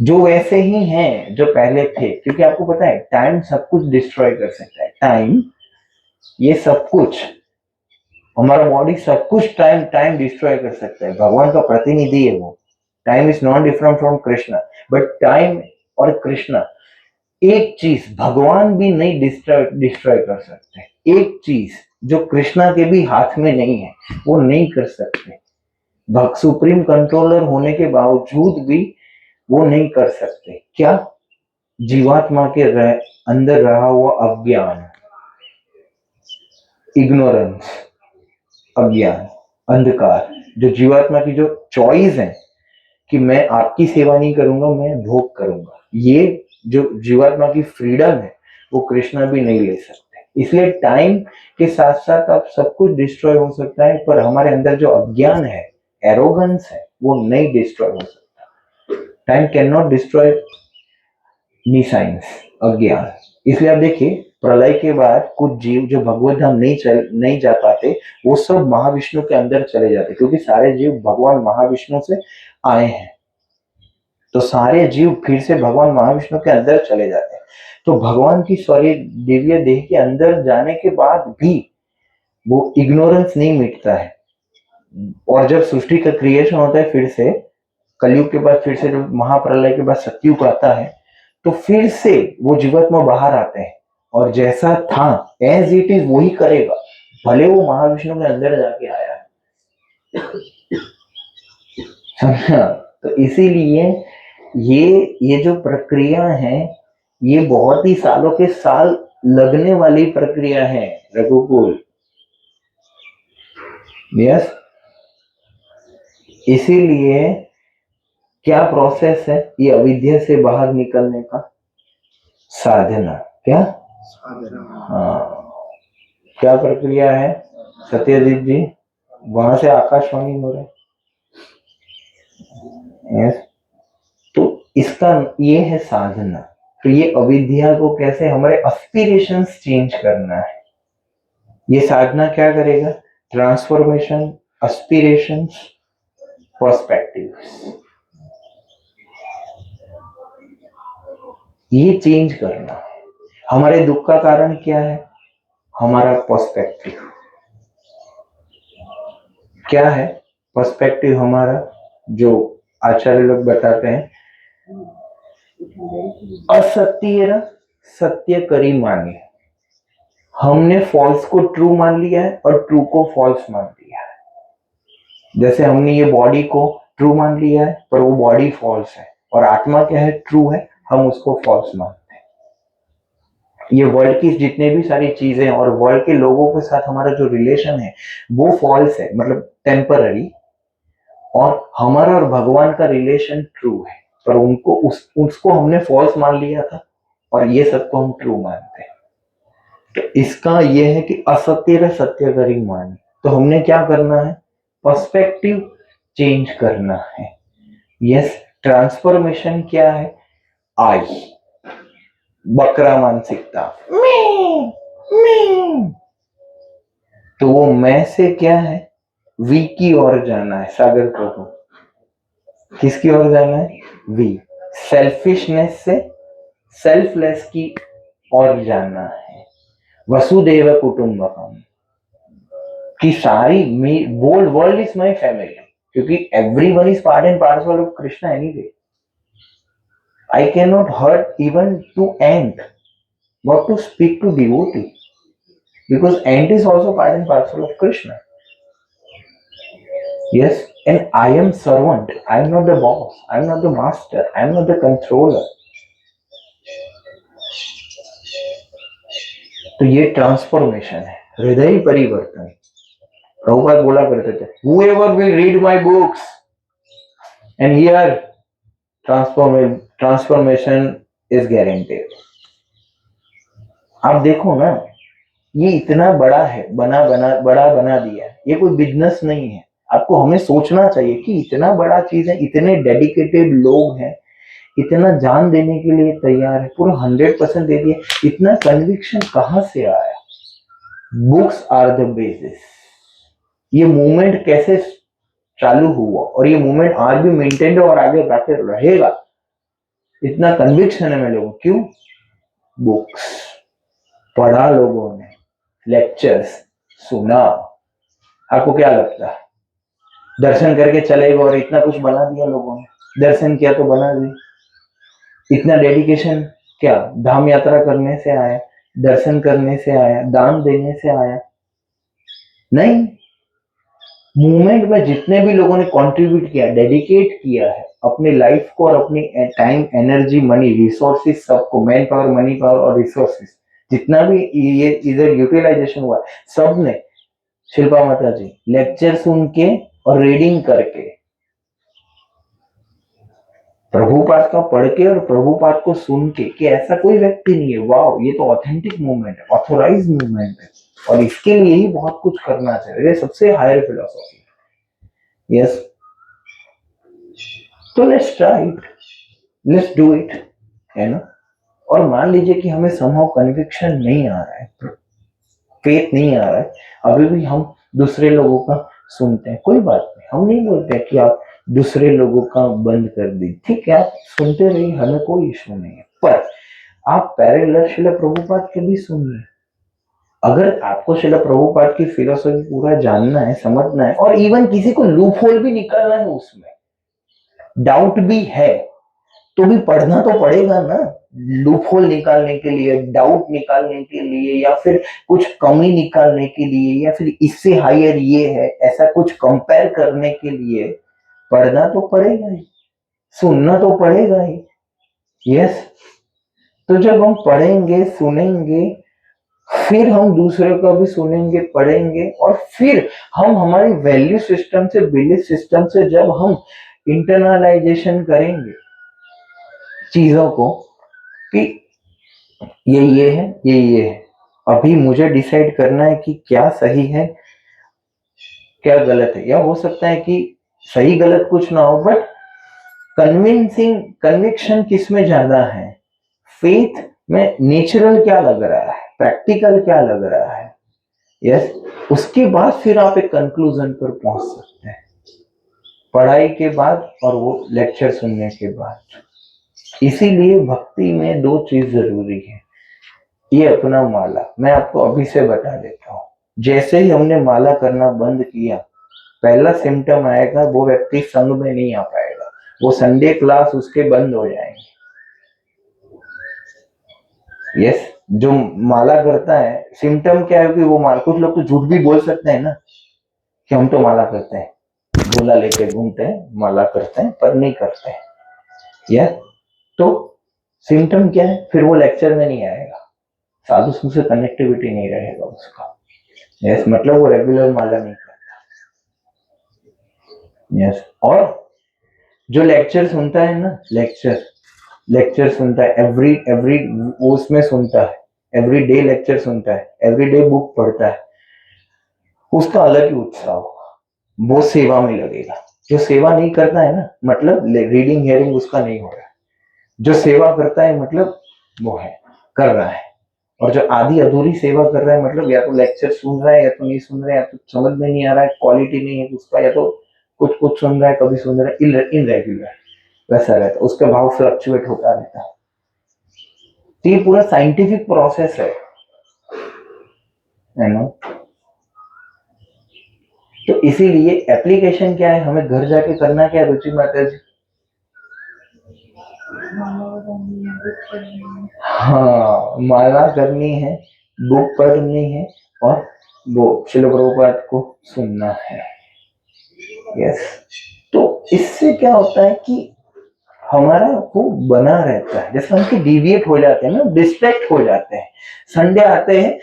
जो वैसे ही हैं जो पहले थे, क्योंकि आपको पता है टाइम सब कुछ डिस्ट्रॉय कर सकता है, टाइम ये सब कुछ, हमारा बॉडी सब कुछ टाइम डिस्ट्रॉय कर सकता है, भगवान का प्रतिनिधि है वो। Time is not different from Krishna, but time और कृष्णा एक चीज भगवान भी नहीं डिस्ट्रॉय कर सकते, एक चीज जो कृष्णा के भी हाथ में नहीं है वो नहीं कर सकते, सुप्रीम कंट्रोलर होने के बावजूद भी वो नहीं कर सकते। क्या, जीवात्मा के अंदर रहा हुआ अज्ञान, इग्नोरेंस, अज्ञान, अंधकार, जो जीवात्मा की जो चॉइस है कि मैं आपकी सेवा नहीं करूंगा मैं भोग करूंगा, ये जो जीवात्मा की फ्रीडम है वो कृष्णा भी नहीं ले सकते। इसलिए टाइम के साथ साथ आप सब कुछ डिस्ट्रॉय हो सकता है, पर हमारे अंदर जो अज्ञान है, एरोगेंस है, वो नहीं डिस्ट्रॉय हो सकता। Time can not destroy knee science, अज्ञान। इसलिए आप देखिए प्रलय के बाद कुछ जीव जो भगवत धाम नहीं जा पाते, वो सब महाविष्णु के अंदर चले जाते, क्योंकि सारे जीव भगवान महाविष्णु से आए हैं, तो सारे जीव फिर से भगवान महाविष्णु के अंदर चले जाते हैं। तो भगवान की सॉरी दिव्य देह के अंदर जाने के बाद भी वो इग्नोरेंस नहीं मिटता है, और जब सृष्टि का क्रिएशन होता है फिर से कलयुग के बाद, फिर से जब महाप्रलय के बाद सतयुग आता है, तो फिर से वो जीवात्मा बाहर आते हैं और जैसा था एज इट इज वही करेगा, भले वो महाविष्णु के अंदर जाके आया है, समझा। तो इसीलिए ये जो प्रक्रिया है ये बहुत ही सालों के साल लगने वाली प्रक्रिया है रघुकुल, यस। इसीलिए क्या प्रोसेस है, ये अविद्या से बाहर निकलने का साधना, क्या हाँ, क्या प्रक्रिया है सत्यजीत जी, वहां से आकाशवाणी हो रहे। यस, तो इसका ये है साधना। तो ये अविद्या को कैसे हमारे एस्पिरेशंस चेंज करना है, ये साधना क्या करेगा? ट्रांसफॉर्मेशन, एस्पिरेशंस, पर्सपेक्टिव्स, ये चेंज करना है। हमारे दुख का कारण क्या है? हमारा पर्सपेक्टिव क्या है? पर्सपेक्टिव हमारा, जो आचार्य लोग बताते हैं, असत्य सत्य करी मानिए। हमने फॉल्स को ट्रू मान लिया है और ट्रू को फॉल्स मान लिया है। जैसे हमने ये बॉडी को ट्रू मान लिया है पर वो बॉडी फॉल्स है, और आत्मा क्या है? ट्रू है, हम उसको फॉल्स मानते हैं। ये वर्ल्ड की जितने भी सारी चीजें और वर्ल्ड के लोगों के साथ हमारा जो रिलेशन है वो फॉल्स है, मतलब टेम्पररी, और हमारा और भगवान का रिलेशन ट्रू है, पर उनको उसको हमने फॉल्स मान लिया था और ये सबको हम ट्रू मानते हैं। तो इसका ये है कि असत्य सत्य करी मान। तो हमने क्या करना है? पर्सपेक्टिव चेंज करना है। यस, ट्रांसफॉर्मेशन क्या है? आई, बकरा मानसिकता, तो वो मैं से क्या है? वी की ओर जाना है। सागर प्रभु, किसकी ओर जाना है? वी। सेल्फिशनेस से सेल्फलेस की ओर जाना है। वसुदेव कुटुंबकम, कि सारी वर्ल्ड इज माय फैमिली, क्योंकि everyone is part and parcel of Krishna anyway. I can not hurt even to ant, but to speak to devotee, because ant is also part and parcel of Krishna. Yes, and I am servant, I am not the boss, I am not the master, I am not the controller. तो ये transformation है, हृदय परिवर्तन। प्रभुपाद बोला करते थे, whoever will read my books and hear, transformation is guaranteed. आप देखो ना, ये इतना बड़ा है, बड़ा बना दिया है, ये कोई बिजनेस नहीं है। आपको हमें सोचना चाहिए कि इतना बड़ा चीज है, इतने डेडिकेटेड लोग हैं, इतना जान देने के लिए तैयार है, पूरा 100% दे दिया। इतना कन्विक्शन कहाँ से आया? Books are the basis. ये मूवमेंट कैसे चालू हुआ और ये मूवमेंट आज भी मेंटेन और आगे जाके रहेगा, इतना कन्विक्शन है मैं लोगों। क्यों? बुक्स पढ़ा लोगों ने, लेक्चर्स सुना। आपको क्या लगता है दर्शन करके चलेगा और इतना कुछ बना दिया लोगों ने? दर्शन किया तो बना दी। इतना डेडिकेशन क्या धाम यात्रा करने से आया, दर्शन करने से आया, दान देने से आया? नहीं, मूवमेंट में जितने भी लोगों ने कंट्रीब्यूट किया, डेडिकेट किया है अपने लाइफ को और अपनी टाइम, एनर्जी, मनी, रिसोर्सेज, सबको, मैन पावर, मनी पावर और रिसोर्सेज, जितना भी ये इधर यूटिलाइजेशन हुआ, सब ने, शिल्पा माता जी, लेक्चर सुन के और रीडिंग करके, प्रभुपाद का पढ़ के और प्रभुपाद को सुन के, कि ऐसा कोई व्यक्ति नहीं है। वाह, ये तो ऑथेंटिक मूवमेंट है, ऑथोराइज मूवमेंट है, और इसके लिए ही बहुत कुछ करना चाहिए। ये सबसे हायर फिलोसॉफी है। यस, तो let's try it, let's do it, है ना। और मान लीजिए कि हमें समहाउ कन्विक्शन नहीं आ रहा है, फेथ नहीं आ रहा है, अभी भी हम दूसरे लोगों का सुनते हैं, कोई बात नहीं, हम नहीं बोलते कि आप दूसरे लोगों का बंद कर दी, ठीक है, आप सुनते रहिए, हमें कोई इशू नहीं है, पर आप पैरेलल शिला प्रभुपाद के भी सुनिए। अगर आपको शिला प्रभुपाद की फिलोसॉफी पूरा जानना है, समझना है, और इवन किसी को लूप होल भी निकालना है, उसमें डाउट भी है, तो भी पढ़ना तो पड़ेगा ना, लूप होल निकालने के लिए, डाउट निकालने के लिए, या फिर कुछ कमी निकालने के लिए, या फिर इससे हायर ये है, ऐसा कुछ कंपेयर करने के लिए पढ़ना तो पड़ेगा ही, सुनना तो पड़ेगा ही। यस, तो जब हम पढ़ेंगे, सुनेंगे, फिर हम दूसरे का भी सुनेंगे, पढ़ेंगे, और फिर हम हमारी वैल्यू सिस्टम से, बिलीफ सिस्टम से जब हम इंटरनलाइजेशन करेंगे चीजों को, कि ये है, ये है, अभी मुझे डिसाइड करना है कि क्या सही है, क्या गलत है, या हो सकता है कि सही गलत कुछ ना हो, बट कन्विक्शन किस में ज्यादा है, फेथ में नेचुरल क्या लग रहा है, प्रैक्टिकल क्या लग रहा है, यस उसके बाद फिर आप एक कंक्लूजन पर पहुंच सकते हैं, पढ़ाई के बाद और वो लेक्चर सुनने के बाद। इसीलिए भक्ति में दो चीज जरूरी है। ये अपना माला मैं आपको अभी से बता देता हूँ, जैसे ही हमने माला करना बंद किया पहला सिम्टम आएगा, वो व्यक्ति संग में नहीं आ पाएगा, वो संडे क्लास उसके बंद हो जाएंगे। यस जो माला करता है सिम्टम क्या है कि वो माला, कुछ लोग तो झूठ भी बोल सकते हैं ना कि हम तो माला करते हैं, झूला लेके घूमते हैं, माला करते हैं, पर नहीं करते हैं। यस तो सिम्टम क्या है, फिर वो लेक्चर में नहीं आएगा, साधु संग से कनेक्टिविटी नहीं रहेगा उसका। यस मतलब वो रेगुलर माला नहीं करता। यस और जो लेक्चर सुनता है ना, लेक्चर सुनता है, एवरी उसमें सुनता है, एवरी डे लेक्चर सुनता है, एवरी डे बुक पढ़ता है, उसका अलग ही उत्साह होगा, वो सेवा में लगेगा। जो सेवा नहीं करता है ना, मतलब रीडिंग हियरिंग उसका नहीं हो रहा है, जो सेवा करता है मतलब वो है कर रहा है, और जो आधी अधूरी सेवा कर रहा है मतलब या तो लेक्चर सुन रहा है या तो नहीं सुन रहा है, या तो समझ में नहीं आ रहा है, क्वालिटी नहीं है उसका, या तो कुछ कुछ सुन रहा है, कभी सुन रहा है, इनरेगुलर वैसा रहता है, उसका भाव फ्लक्चुएट होता रहता है। तो ये पूरा साइंटिफिक प्रोसेस है ना। तो इसीलिए एप्लीकेशन क्या है, हमें घर जाके करना क्या है रुचि माता जी? हाँ माला करनी है, बुक पढ़नी है, और वो श्रील प्रभुपाद को सुनना है। यस तो इससे क्या होता है कि हमारा वो बना रहता है, जैसे हम डिविएट हो जाते हैं ना, डिस्ट्रैक्ट हो जाते हैं, संडे आते हैं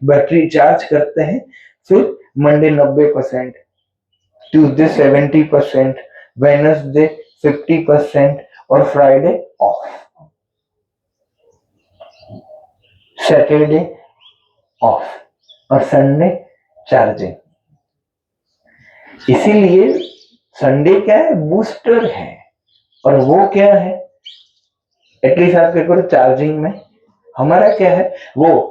बैटरी चार्ज करते हैं, फिर मंडे 90%, ट्यूसडे 70%, वेडनेसडे 50% और फ्राइडे ऑफ, सैटरडे ऑफ और संडे चार्जिंग। इसीलिए संडे क्या है, बूस्टर है, और वो क्या है, एटलीस्ट आप देखो चार्जिंग में हमारा क्या है, वो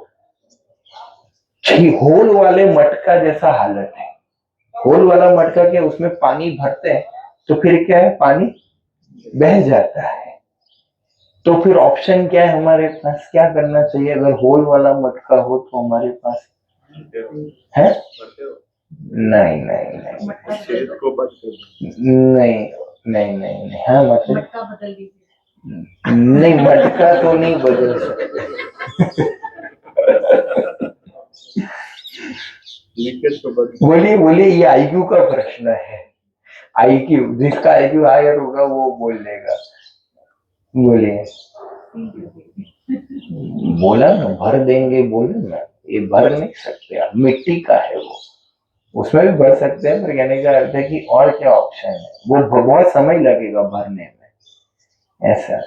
होल वाले मटका जैसा हालत है। होल वाला मटका क्या, उसमें पानी भरते हैं तो फिर क्या है, पानी बह जाता है। तो फिर ऑप्शन क्या है हमारे पास, क्या करना चाहिए अगर होल वाला मटका हो तो हमारे पास है? नहीं नहीं नहीं नहीं नहीं नहीं नहीं, हाँ मतलब नहीं, मटका तो नहीं बदल सकते। बोलिए बोलिए, ये आईक्यू का प्रश्न है, आईक्यू, जिसका आईक्यू हायर होगा वो बोल देगा। बोलिए, बोला ना भर देंगे, बोले ना, ये भर नहीं सकते आप, मिट्टी का है वो, उसमें भी भर सकते हैं, पर कहने का अर्थ है कि और क्या ऑप्शन है, वो बहुत समय लगेगा भरने में, ऐसा।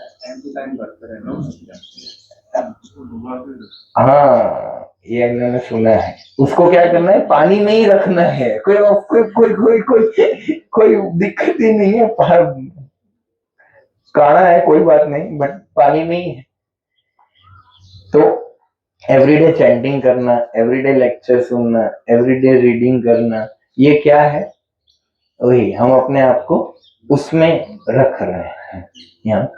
हाँ ये मैंने सुना है, उसको क्या करना है, पानी में ही रखना है, कोई कोई कोई कोई कोई कोई दिक्कत ही नहीं है, काढ़ा है कोई बात नहीं, बट पानी में ही है। तो एवरीडे चैंटिंग करना, एवरीडे लेक्चर सुनना, एवरीडे रीडिंग करना, ये क्या है, वही हम अपने आप को उसमें रख रहे हैं यहाँ।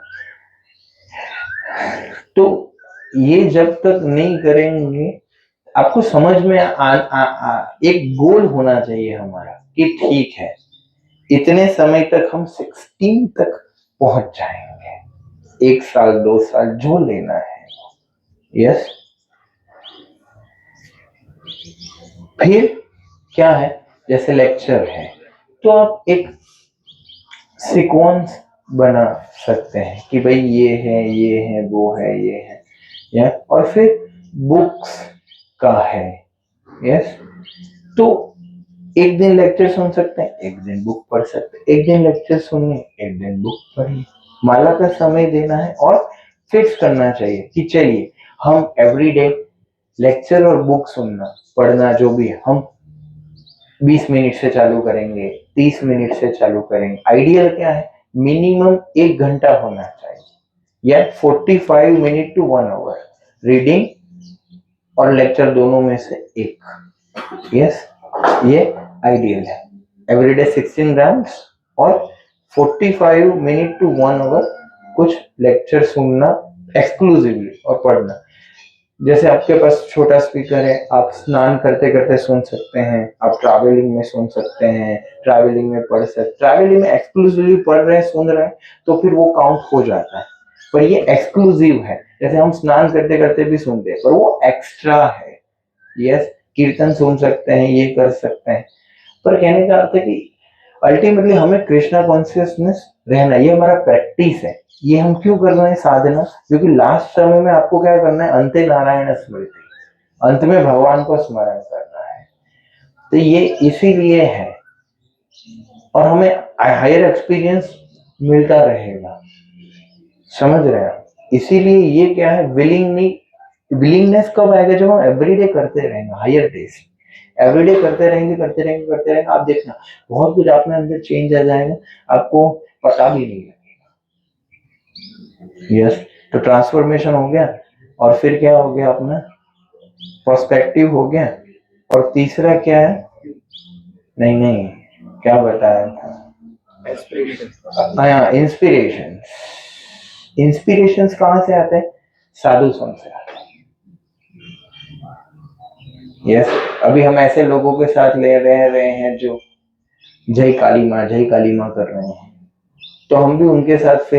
तो ये जब तक नहीं करेंगे, आपको समझ में एक गोल होना चाहिए हमारा कि ठीक है इतने समय तक हम 16 तक पहुंच जाएंगे, 1 साल 2 साल जो लेना है। यस फिर क्या है, जैसे लेक्चर है तो आप एक सीक्वेंस बना सकते हैं कि भाई ये है वो है ये है, या और फिर बुक्स का है। यस तो एक दिन लेक्चर सुन सकते हैं, एक दिन बुक पढ़ सकते हैं, एक दिन लेक्चर सुनिए, एक दिन बुक पढ़िए, माला का समय देना है, और फिक्स करना चाहिए कि चलिए हम एवरीडे लेक्चर और बुक सुनना पढ़ना जो भी है, हम 20 मिनट से चालू करेंगे, 30 मिनट से चालू करेंगे। आइडियल क्या है, मिनिमम 1 घंटा होना चाहिए या 45 मिनट टू 1 आवर, रीडिंग और लेक्चर दोनों में से एक। यस, ये आइडियल है। एवरीडे 16 ग्राम्स और 45 मिनट टू 1 आवर कुछ लेक्चर सुनना एक्सक्लूसिवली और पढ़ना। जैसे आपके पास छोटा स्पीकर है, आप स्नान करते करते सुन सकते हैं, आप ट्रैवलिंग में सुन सकते हैं, ट्रैवलिंग में पढ़ सकते, ट्रैवलिंग में एक्सक्लूसिवली पढ़ रहे हैं, सुन रहे हैं तो फिर वो काउंट हो जाता है। पर ये एक्सक्लूसिव है, जैसे हम स्नान करते करते भी सुनते हैं, पर वो एक्स्ट्रा है। यस, कीर्तन सुन सकते हैं, ये कर सकते हैं, पर कहने का अर्थ है कि अल्टीमेटली हमें कृष्णा कॉन्शियसनेस रहना, ये हमारा प्रैक्टिस है। ये हम क्यों कर रहे हैं साधना? क्योंकि लास्ट समय में आपको क्या करना है, अंते नारायण स्मृति, अंत में भगवान को स्मरण करना है। तो ये इसीलिए है, और हमें हायर एक्सपीरियंस मिलता रहेगा, समझ रहे हैं? इसीलिए ये क्या है, विलिंगनेस कब आएगा? जब हम एवरीडे करते रहेंगे, हायर डेज एवरीडे करते रहेंगे, आप देखना बहुत कुछ अपने अंदर चेंज आ जाएगा, आपको पता भी नहीं लगेगा। यस, तो ट्रांसफॉर्मेशन हो गया, और फिर क्या हो गया अपना पर्सपेक्टिव हो गया, और तीसरा क्या है? नहीं, क्या बताया था? इंस्पिरेशन। इंस्पिरेशंस कहाँ से आते हैं? साधु संत से आते हैं। यस, अभी हम ऐसे लोगों के साथ रह रहे हैं जो जय काली माँ कर रहे हैं, तो हम भी उनके साथ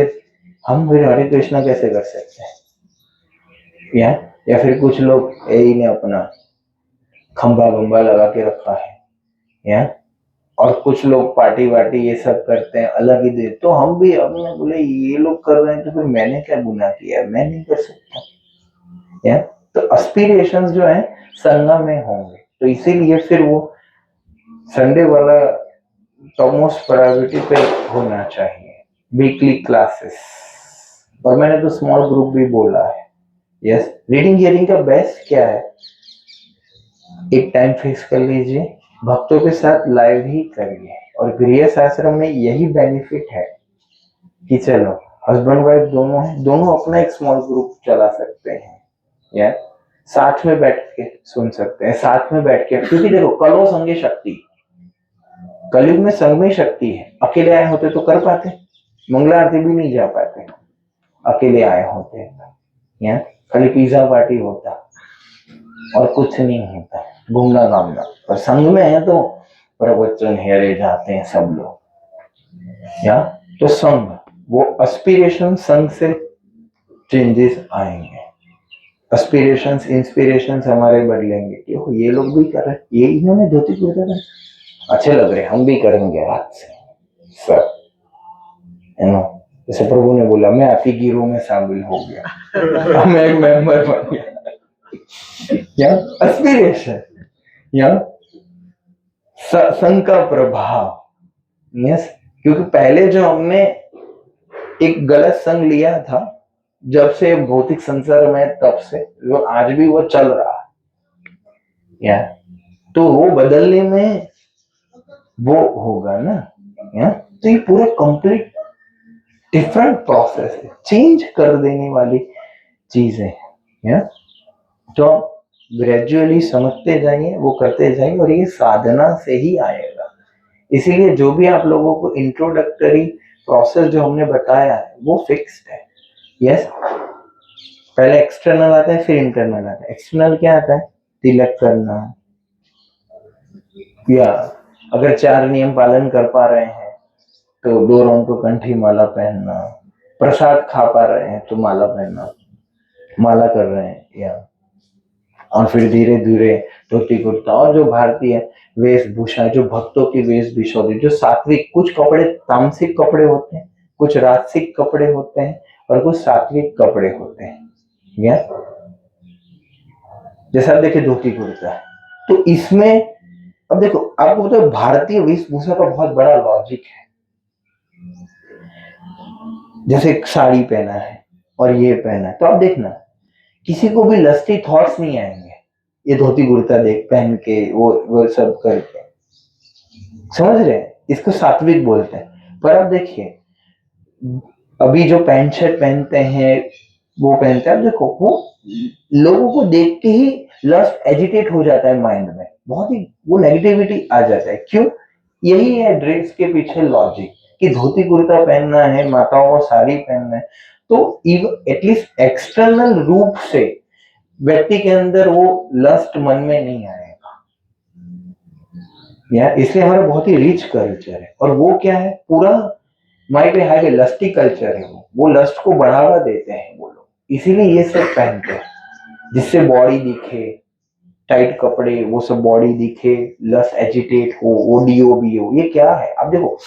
हम फिर हरे कृष्णा कैसे कर सकते हैं? या फिर कुछ लोग यही ने अपना खंबा बम्बा लगा के रखा है, या और कुछ लोग पार्टी वार्टी ये सब करते हैं अलग ही दे, तो हम भी अपने बोले ये लोग कर रहे हैं तो फिर मैंने क्या गुनाह किया, मैं नहीं कर सकता। या तो एस्पिरेशंस जो है संगम में होंगे, तो इसीलिए फिर वो संडे वाला टॉपमोस्ट प्रायोरिटी पे होना चाहिए, वीकली क्लासेस, और मैंने तो स्मॉल ग्रुप भी बोला है। यस, रीडिंग हियरिंग का बेस्ट क्या है, एक टाइम फिक्स कर लीजिए, भक्तों के साथ लाइव ही करिए, और गृह शास्त्र में यही बेनिफिट है कि चलो हस्बैंड वाइफ दोनों है, दोनों अपना एक स्मॉल ग्रुप चला सकते हैं, या साथ में बैठ के सुन सकते हैं, साथ में बैठ के, क्योंकि देखो कलो संगे शक्ति, कलयुग में संग में शक्ति है। अकेले आए होते तो कर पाते, मंगला आरती भी नहीं जा पाते, अकेले आए होते या खाली पिज्जा पार्टी होता और कुछ नहीं होता, घूमना घामना। पर संग में है तो प्रवचन हेरे जाते हैं सब लोग, या तो संग, वो एस्पिरेशन संग से चेंजेस आएंगे, एस्पिरेशंस इंस्पिरेशंस हमारे बदलेंगे कि ये लोग भी कर रहे हैं, ये इन्होंने धोती कुर्ता पहना, अच्छे लग रहे, हम भी करेंगे आज से सर, है ना? जैसे प्रभु ने बोला मैं आपकी गिरोह में शामिल हो गया, मैं एक मेंबर बन गया, या एस्पिरेशन, या संग का प्रभाव। यस, क्योंकि पहले जो हमने एक गलत संग लिया था, जब से भौतिक संसार में, तब से वो आज भी वो चल रहा है, या तो वो बदलने में वो होगा ना, या तो ये पूरा कंप्लीट डिफरेंट प्रोसेस है, चेंज कर देने वाली चीजें, या तो ग्रेजुअली समझते जाइए, वो करते जाइए, और ये साधना से ही आएगा। इसीलिए जो भी आप लोगों को इंट्रोडक्टरी प्रोसेस जो हमने बताया है वो फिक्स्ड है। यस, पहले एक्सटर्नल आता है, फिर इंटरनल आता है। एक्सटर्नल क्या आता है? तिलक करना, या अगर 4 नियम पालन कर पा रहे हैं तो 2 राउंड को कंठी माला पहनना, प्रसाद खा पा रहे हैं तो माला पहनना, माला कर रहे हैं, या और फिर धीरे धीरे धोती कुर्ता, और जो भारतीय वेशभूषा, जो भक्तों की वेशभूषा होती है, जो सात्विक, कुछ कपड़े तामसिक कपड़े होते हैं, कुछ राजसिक कपड़े होते हैं, और कुछ सात्विक कपड़े होते हैं, या जैसा देखिए धोती कुर्ता है, तो इसमें अब देखो आपको पता है भारतीय वेशभूषा का बहुत बड़ा लॉजिक है। जैसे साड़ी पहना है और ये पहना है, तो आप देखना किसी को भी लस्टी थॉट्स नहीं आएंगे ये धोती कुर्ता देख पहन के, वो सब करके, समझ रहे हैं? इसको सात्विक बोलते हैं। पर अब देखिए अभी जो पैंट शर्ट पहनते हैं वो पहनते हैं, देखो वो लोगों को देख के ही लस्ट एजिटेट हो जाता है माइंड में, बहुत ही वो नेगेटिविटी आ जाता है। क्यों? यही है ड्रेस के पीछे लॉजिक कि धोती कुर्ता पहनना है, माताओं को साड़ी पहनना है, तो एटलीस्ट एक्सटर्नल रूप से व्यक्ति के अंदर वो लस्ट मन में नहीं आएगा। या इसलिए हमारा बहुत ही रिच कल्चर है, और वो क्या है, पूरा might have a lusty culture है, वो लस्ट को बढ़ावा देते हैं वो लोग, इसीलिए ये सब पहनते हैं जिससे बॉडी दिखे, टाइट कपड़े, वो सब बॉडी दिखे, लस्ट एजिटेट हो, ओडीओ भी हो। ये क्या है, अब देखो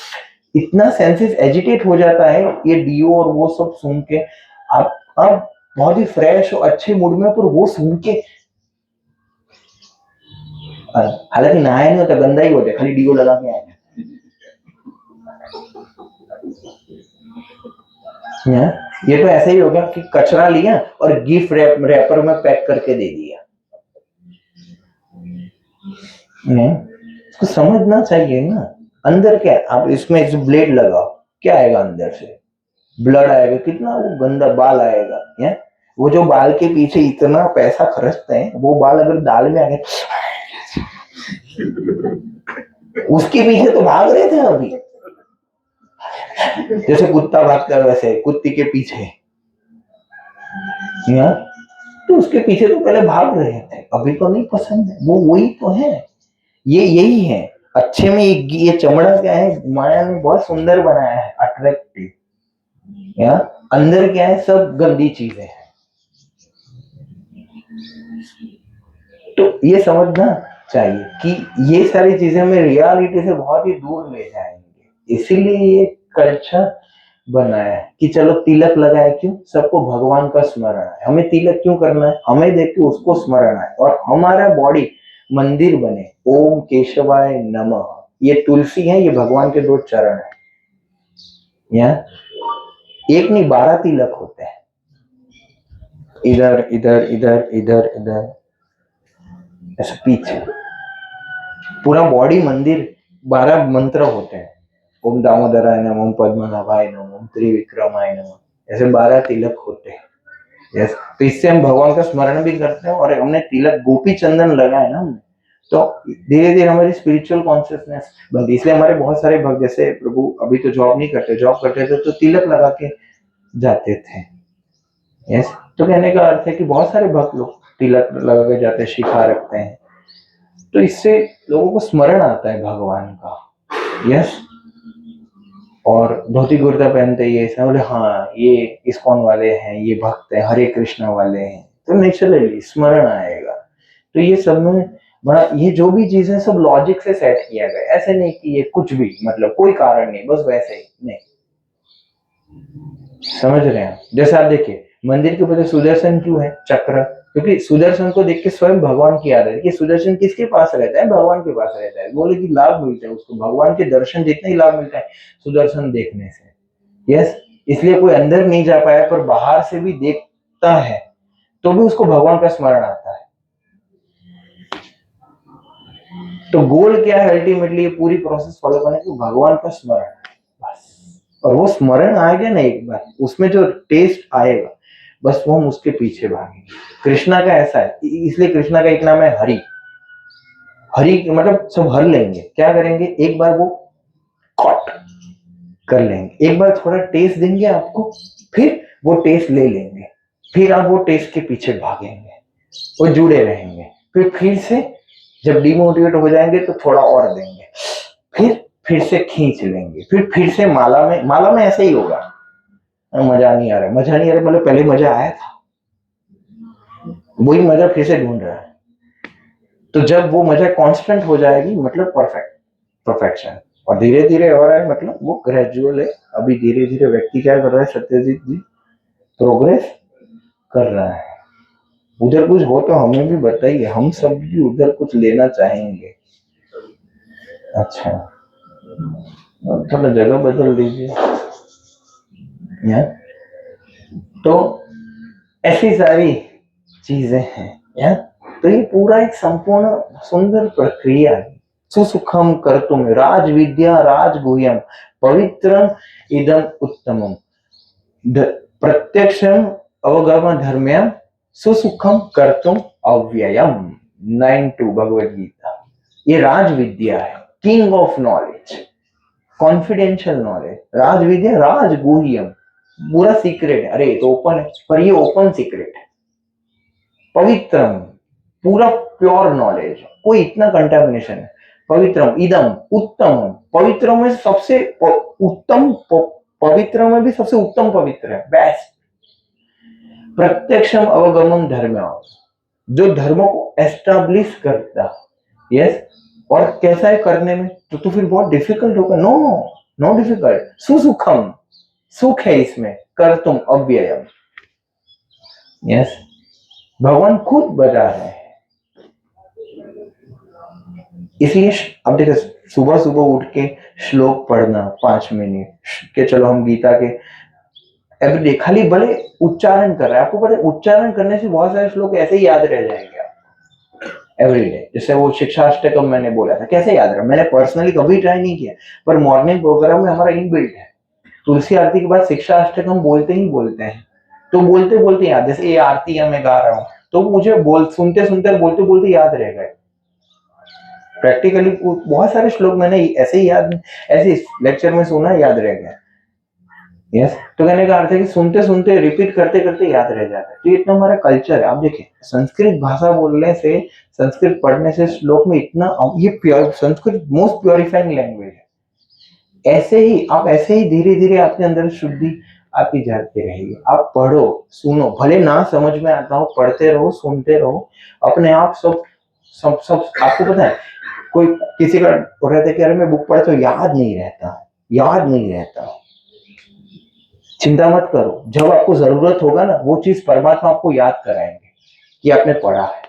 इतना सेंसेस एजिटेट हो जाता है ये डीओ और वो सब सुन के। आप बहुत ही फ्रेश और अच्छे मूड में, पर वो सुन के, हालांकि नहाया नहीं होता, गंदा ही होता है, खाली डीओ लगा के आए हैं। ये तो ऐसा ही होगा कि कचरा लिया और गिफ्ट रैपर में पैक करके दे दिया। इसको समझना चाहिए ना, अंदर क्या है। आप इसमें जो ब्लेड लगाओ, क्या आएगा अंदर से? ब्लड आएगा, कितना वो गंदा बाल आएगा है। वो जो बाल के पीछे इतना पैसा खर्चते हैं, वो बाल अगर दाल में आ गए, उसके पीछे तो भाग रहे थे अभी, जैसे कुत्ता भागता है वैसे कुत्ती के पीछे, या तो उसके पीछे तो पहले भाग रहे थे, अभी तो नहीं पसंद है वो, वही तो है। ये यही है अच्छे में। ये चमड़ा क्या है, माया ने बहुत सुंदर बनाया है, अट्रैक्टिव। या अंदर क्या है, सब गंदी चीजें हैं। तो ये समझना चाहिए कि ये सारी चीजें हमें रियलिटी से बहुत ही दूर ले जाएंगे, इसीलिए ये कल्चर बनाया है कि चलो तिलक लगाए, क्यों? सबको भगवान का स्मरण है, हमें तिलक क्यों करना है? हमें देख के उसको स्मरण है, और हमारा बॉडी मंदिर बने। ओम केशवाय नमः, ये तुलसी है, ये भगवान के 2 चरण है। या एक नहीं 12 तिलक होते हैं, इधर इधर इधर इधर इधर, ऐसे पीछे पूरा बॉडी मंदिर। 12 मंत्र होते हैं, ओम दामोदराय नमः, ओम पद्मनाभाय नमः, ओम त्रिविक्रमाय नमः, ऐसे 12 तिलक होते हैं। यस, तो इससे हम भगवान का स्मरण भी करते हैं, और हमने तिलक गोपी चंदन लगाए ना हमने, तो धीरे धीरे हमारी स्पिरिचुअल कॉन्शियसनेस बनती। इसलिए हमारे बहुत सारे भक्त, जैसे प्रभु अभी तो जॉब नहीं करते, जॉब करते थे तो तिलक लगा के जाते थे। यस, तो कहने का अर्थ है कि बहुत सारे भक्त लोग तिलक लगा के जाते हैं, शिखा रखते हैं, तो इससे लोगों को स्मरण आता है भगवान का। यस, और धोती कुर्ता पहनते ही ऐसा बोले, हाँ ये इस्कॉन वाले हैं, ये भक्त हैं, हरे कृष्णा वाले हैं, तो नेचुरली स्मरण आएगा। तो ये सब में बड़ा, ये जो भी चीजें सब लॉजिक से सेट किया गया, ऐसे नहीं कि ये कुछ भी, मतलब कोई कारण नहीं, बस वैसे ही नहीं। समझ रहे हैं? जैसे आप देखिए मंदिर के पीछे सुदर्शन क्यों है, चक्र, क्योंकि सुदर्शन को देख के स्वयं भगवान की याद है कि सुदर्शन किसके पास रहता है, भगवान के पास रहता है। बोले कि लाभ मिलता है उसको, भगवान के दर्शन जितना ही लाभ मिलता है सुदर्शन देखने से। यस, इसलिए कोई अंदर नहीं जा पाया पर बाहर से भी देखता है तो भी उसको भगवान का स्मरण आता है। तो गोल क्या है अल्टीमेटली, ये पूरी प्रोसेस फॉलो करने की, भगवान का स्मरण बस। और वो स्मरण आएगा ना एक बार, उसमें जो टेस्ट आएगा, बस वो हम उसके पीछे भागेंगे। कृष्णा का ऐसा है, इसलिए कृष्णा का एक नाम है हरि। हरि मतलब सब हर लेंगे, क्या करेंगे, एक बार वो कॉट कर लेंगे, एक बार थोड़ा टेस्ट देंगे आपको, फिर वो टेस्ट ले लेंगे, फिर आप वो टेस्ट के पीछे भागेंगे, वो जुड़े रहेंगे, फिर से जब डिमोटिवेट हो जाएंगे तो थोड़ा और देंगे, फिर से खींच लेंगे, फिर से माला में ऐसे ही होगा। मजा नहीं आ रहा, मजा नहीं आ रहा, मतलब पहले मजा आया था, वही मजा फिर से ढूंढ रहा है। तो जब वो मजा कांस्टेंट हो जाएगी, मतलब परफेक्शन, और धीरे धीरे हो रहा है, मतलब वो ग्रेजुअल है। अभी धीरे धीरे व्यक्ति क्या कर रहा है, सत्यजीत जी प्रोग्रेस कर रहा है। उधर कुछ हो तो हमें भी बताइए, हम सब भी उधर कुछ लेना चाहेंगे। अच्छा, थोड़ा जगह बदल दीजिए। तो ऐसी सारी चीजें हैं। या तो ये पूरा एक संपूर्ण सुंदर प्रक्रिया है, सुसुखम कर्तुम राज विद्या राजगुह्यम पवित्रम इदम उत्तमम प्रत्यक्षम अवगम धर्म्यम सुसुखम कर्तुम अव्ययम 9:2 भगवद गीता। ये राज विद्या है, king of knowledge, confidential knowledge. राज विद्या राजगुह्यम, पूरा सीक्रेट है। अरे तो ओपन है, पर ये ओपन सीक्रेट है। पवित्रम, पूरा प्योर नॉलेज, कोई इतना कंटेमिनेशन है। पवित्रम इदम उत्तम, पवित्र में सबसे उत्तम, पवित्र में भी सबसे उत्तम पवित्र है, बेस्ट। प्रत्यक्षम अवगमम धर्म, जो धर्म को एस्टैब्लिश करता। यस, और कैसा है करने में? तो फिर बहुत डिफिकल्ट होगा। नो नो डिफिकल्ट, सुसुखम, सुख है इसमें। कर तुम अव्ययम। यस, भगवान खुद बता रहे हैं। इसलिए अब देखो, सुबह सुबह उठ के श्लोक पढ़ना 5 मिनट के, चलो हम गीता के एवरीडे खाली बड़े उच्चारण कर रहे हैं। आपको पता है उच्चारण करने से बहुत सारे श्लोक ऐसे ही याद रह जाएंगे एवरीडे। जैसे वो शिक्षाष्टकम मैंने बोला था, कैसे याद रहा? मैंने पर्सनली कभी ट्राई नहीं किया, पर मॉर्निंग प्रोग्राम में हमारा इनबिल्ट है। तुलसी आरती के बाद शिक्षाष्टकम बोलते ही बोलते हैं, तो बोलते बोलते याद। जैसे ये आरती है मैं गा रहा हूँ, तो मुझे सुनते सुनते बोलते बोलते याद रह गए। प्रैक्टिकली बहुत सारे श्लोक मैंने ऐसे ही याद, ऐसे लेक्चर में सुना, याद रह गया। यस, तो कहने का अर्थ है कि सुनते सुनते रिपीट करते करते याद रह जाता है। तो इतना हमारा कल्चर है। आप देखिए, संस्कृत भाषा बोलने से, संस्कृत पढ़ने से श्लोक में इतना, ये pure Sanskrit most purifying language है। ऐसे ही धीरे धीरे आपके अंदर शुद्धि आती जाती रहेगी। आप पढ़ो, सुनो, भले ना समझ में आता हो, पढ़ते रहो, सुनते रहो, अपने आप सब सब सब आपको पता है, कोई किसी का रहता है कि अरे मैं बुक पढ़े तो याद नहीं रहता। चिंता मत करो, जब आपको जरूरत होगा ना, वो चीज परमात्मा आपको याद कराएंगे कि आपने पढ़ा है।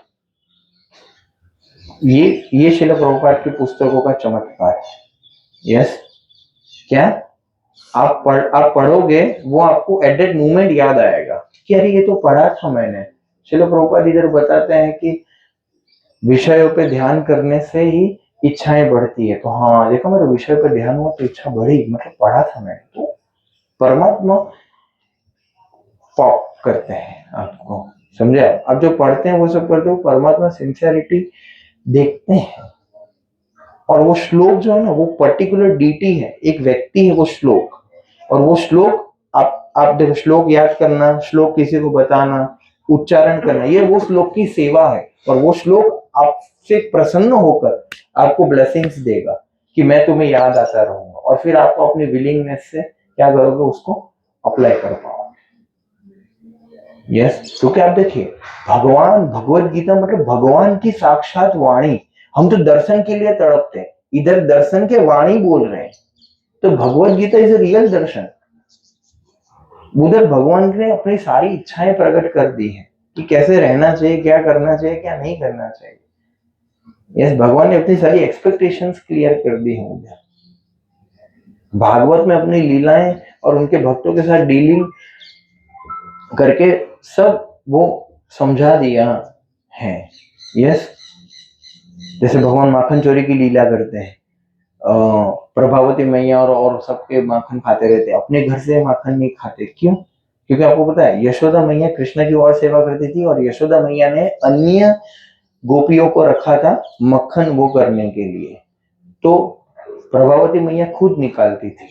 ये श्रील प्रभुपाद की पुस्तकों का चमत्कार है। यस, क्या आप पढ़ोगे, वो आपको एट दैट मोमेंट याद आएगा कि अरे ये तो पढ़ा था मैंने। श्रील प्रभुपाद इधर बताते हैं कि विषयों पे ध्यान करने से ही इच्छाएं बढ़ती है। तो हाँ देखो, मेरे विषय पर ध्यान हुआ तो इच्छा बढ़ी, मतलब पढ़ा था मैंने। तो परमात्मा पॉप करते हैं आपको, समझे? आप जो पढ़ते हैं वो सब करते हो, परमात्मा सिंसियरिटी देखते हैं। और वो श्लोक जो है ना, वो पर्टिकुलर डीटी है, एक व्यक्ति है वो श्लोक। और वो श्लोक आप देखो, श्लोक याद करना, श्लोक किसी को बताना, उच्चारण करना, ये वो श्लोक की सेवा है। और वो श्लोक आपसे प्रसन्न होकर आपको ब्लेसिंग्स देगा कि मैं तुम्हें याद आता रहूंगा। और फिर आपको अपनी विलिंगनेस से क्या करोगे, उसको अप्लाई कर पाओ। यस, क्योंकि आप देखिए, भगवान, भगवत गीता मतलब भगवान की साक्षात वाणी। हम तो दर्शन के लिए तड़पते हैं, इधर दर्शन के वाणी बोल रहे हैं। तो भगवत गीता इज रियल दर्शन। उधर भगवान ने अपनी सारी इच्छाएं प्रकट कर दी है कि कैसे रहना चाहिए, क्या करना चाहिए, क्या नहीं करना चाहिए। यस, भगवान ने अपनी सारी एक्सपेक्टेशंस क्लियर कर दी है उधर। भागवत में अपनी लीलाएं और उनके भक्तों के साथ डीलिंग करके सब वो समझा दिया है। यस, जैसे भगवान माखन चोरी की लीला करते हैं, प्रभावती मैया और सबके माखन खाते रहते हैं, अपने घर से माखन नहीं खाते। क्यों? क्योंकि आपको पता है, यशोदा मैया कृष्ण की और सेवा करती थी, और यशोदा मैया ने अन्य गोपियों को रखा था मक्खन वो करने के लिए। तो प्रभावती मैया खुद निकालती थी।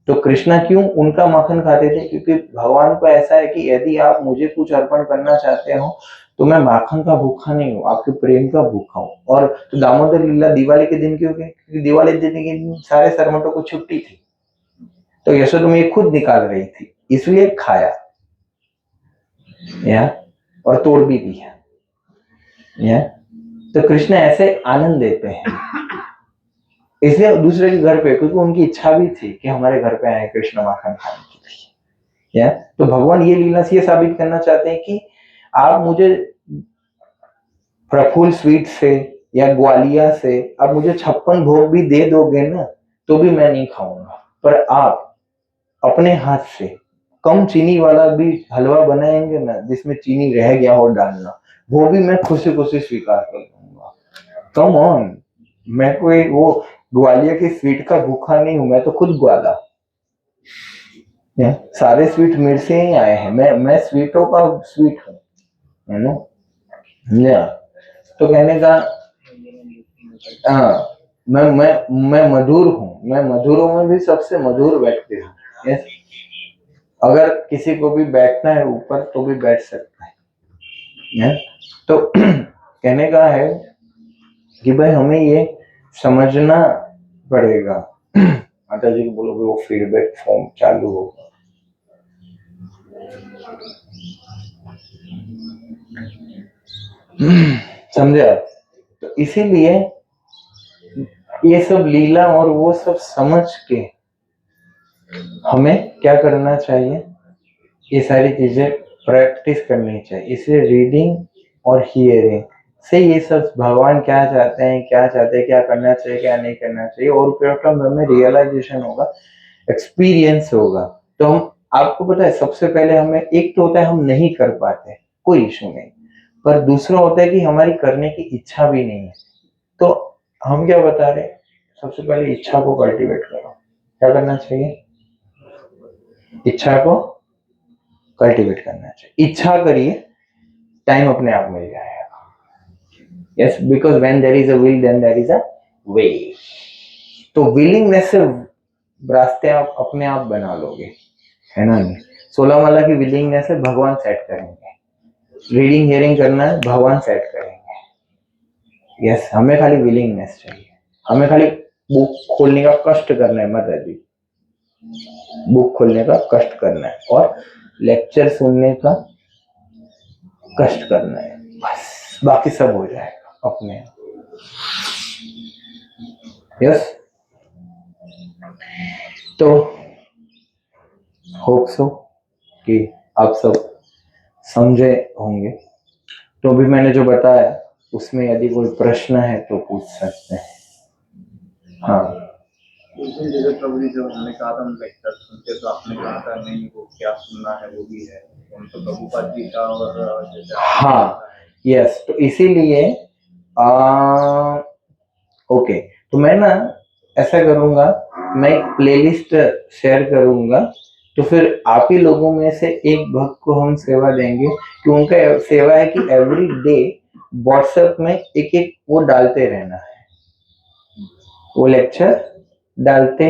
तो कृष्णा क्यों उनका माखन खाते थे? क्योंकि भगवान को ऐसा है कि यदि आप मुझे कुछ अर्पण करना चाहते हो तो मैं माखन का भूखा नहीं हूँ, आपके प्रेम का भूखा हूँ। और तो दामोदर लीला दिवाली के दिन क्यों? क्योंकि दिवाली के दिन सारे सरमटों को छुट्टी थी, तो यशोदा मैया खुद निकाल रही थी, इसलिए खाया या और तोड़ भी दिया। या तो कृष्ण ऐसे आनंद देते हैं, इसलिए दूसरे के घर पे, क्योंकि उनकी इच्छा भी थी कि हमारे घर पे आए कृष्ण माखन खाने के लिए। या तो भगवान ये लीला से ये साबित करना चाहते हैं कि आप मुझे प्रफुल्ल स्वीट से या ग्वालिया से आप मुझे 56 भोग भी दे दोगे ना, तो भी मैं नहीं खाऊंगा। पर आप अपने हाथ से कम चीनी वाला भी हलवा बनाएंगे ना, जिसमें चीनी रह गया हो डालना, वो भी मैं खुशी खुशी स्वीकार कर लूंगा। कम ऑन, मैं कोई वो ग्वालियर की स्वीट का भूखा नहीं हूं, मैं तो खुद ग्वाला। सारे स्वीट मेरे से ही आए हैं, मैं स्वीटों का स्वीट हूँ, है ना। या तो कहने का, हाँ, मैं मधुर हूँ, मैं मधुरों में भी सबसे मधुर व्यक्ति हूँ। यस, अगर किसी को भी बैठना है ऊपर तो भी बैठ सकता है। तो कहने का है कि भाई हमें ये समझना पड़ेगा। माता जी को बोलोगे वो फीडबैक फॉर्म चालू होगा। समझे आप? तो इसीलिए ये सब लीला और वो सब समझ के हमें क्या करना चाहिए, ये सारी चीजें प्रैक्टिस करनी चाहिए। इसलिए रीडिंग और हियरिंग से ये सब भगवान क्या चाहते हैं, क्या करना चाहिए, क्या नहीं करना चाहिए, और फिर हमें रियलाइजेशन होगा, एक्सपीरियंस होगा। तो हम, आपको पता है सबसे पहले हमें, एक तो होता है हम नहीं कर पाते, कोई इशू नहीं, पर दूसरा होता है कि हमारी करने की इच्छा भी नहीं है। तो हम क्या बता रहे हैं, सबसे पहले इच्छा को कल्टीवेट करो। क्या करना चाहिए? इच्छा को कल्टीवेट करना चाहिए। इच्छा करिए, टाइम अपने आप मिल जाएगा। Yes, because when there is a will then there is a way. तो विलिंगनेस से रास्ते आप अपने आप बना लोगे, है ना। नहीं, 16 माला की विलिंगनेस से भगवान सेट करेंगे। रीडिंग हियरिंग करना है, भगवान सेट करेंगे। यस, हमें खाली विलिंगनेस चाहिए, हमें खाली बुक खोलने का कष्ट करना है। माता जी, बुक खोलने का कष्ट करना है और लेक्चर सुनने का कष्ट करना है, बस, बाकी सब हो जाएगा अपने आप। यस, तो होप सो कि आप सब समझे होंगे। तो अभी मैंने जो बताया उसमें यदि कोई प्रश्न है तो पूछ सकते हैं। हाँ, जैसे प्रभु जी जब हमने कहा था हम लेक्चर सुनते, तो आपने कहा था नहीं वो क्या सुनना है वो भी है, तो प्रभुपाद जी का और हाँ, यस, तो इसीलिए ओके, तो मैं ना ऐसा करूंगा, मैं एक प्लेलिस्ट शेयर करूंगा, तो फिर आप ही लोगों में से एक भक्त को हम सेवा देंगे कि उनका सेवा है कि एवरी डे व्हाट्सएप में एक एक वो डालते रहना है, वो लेक्चर डालते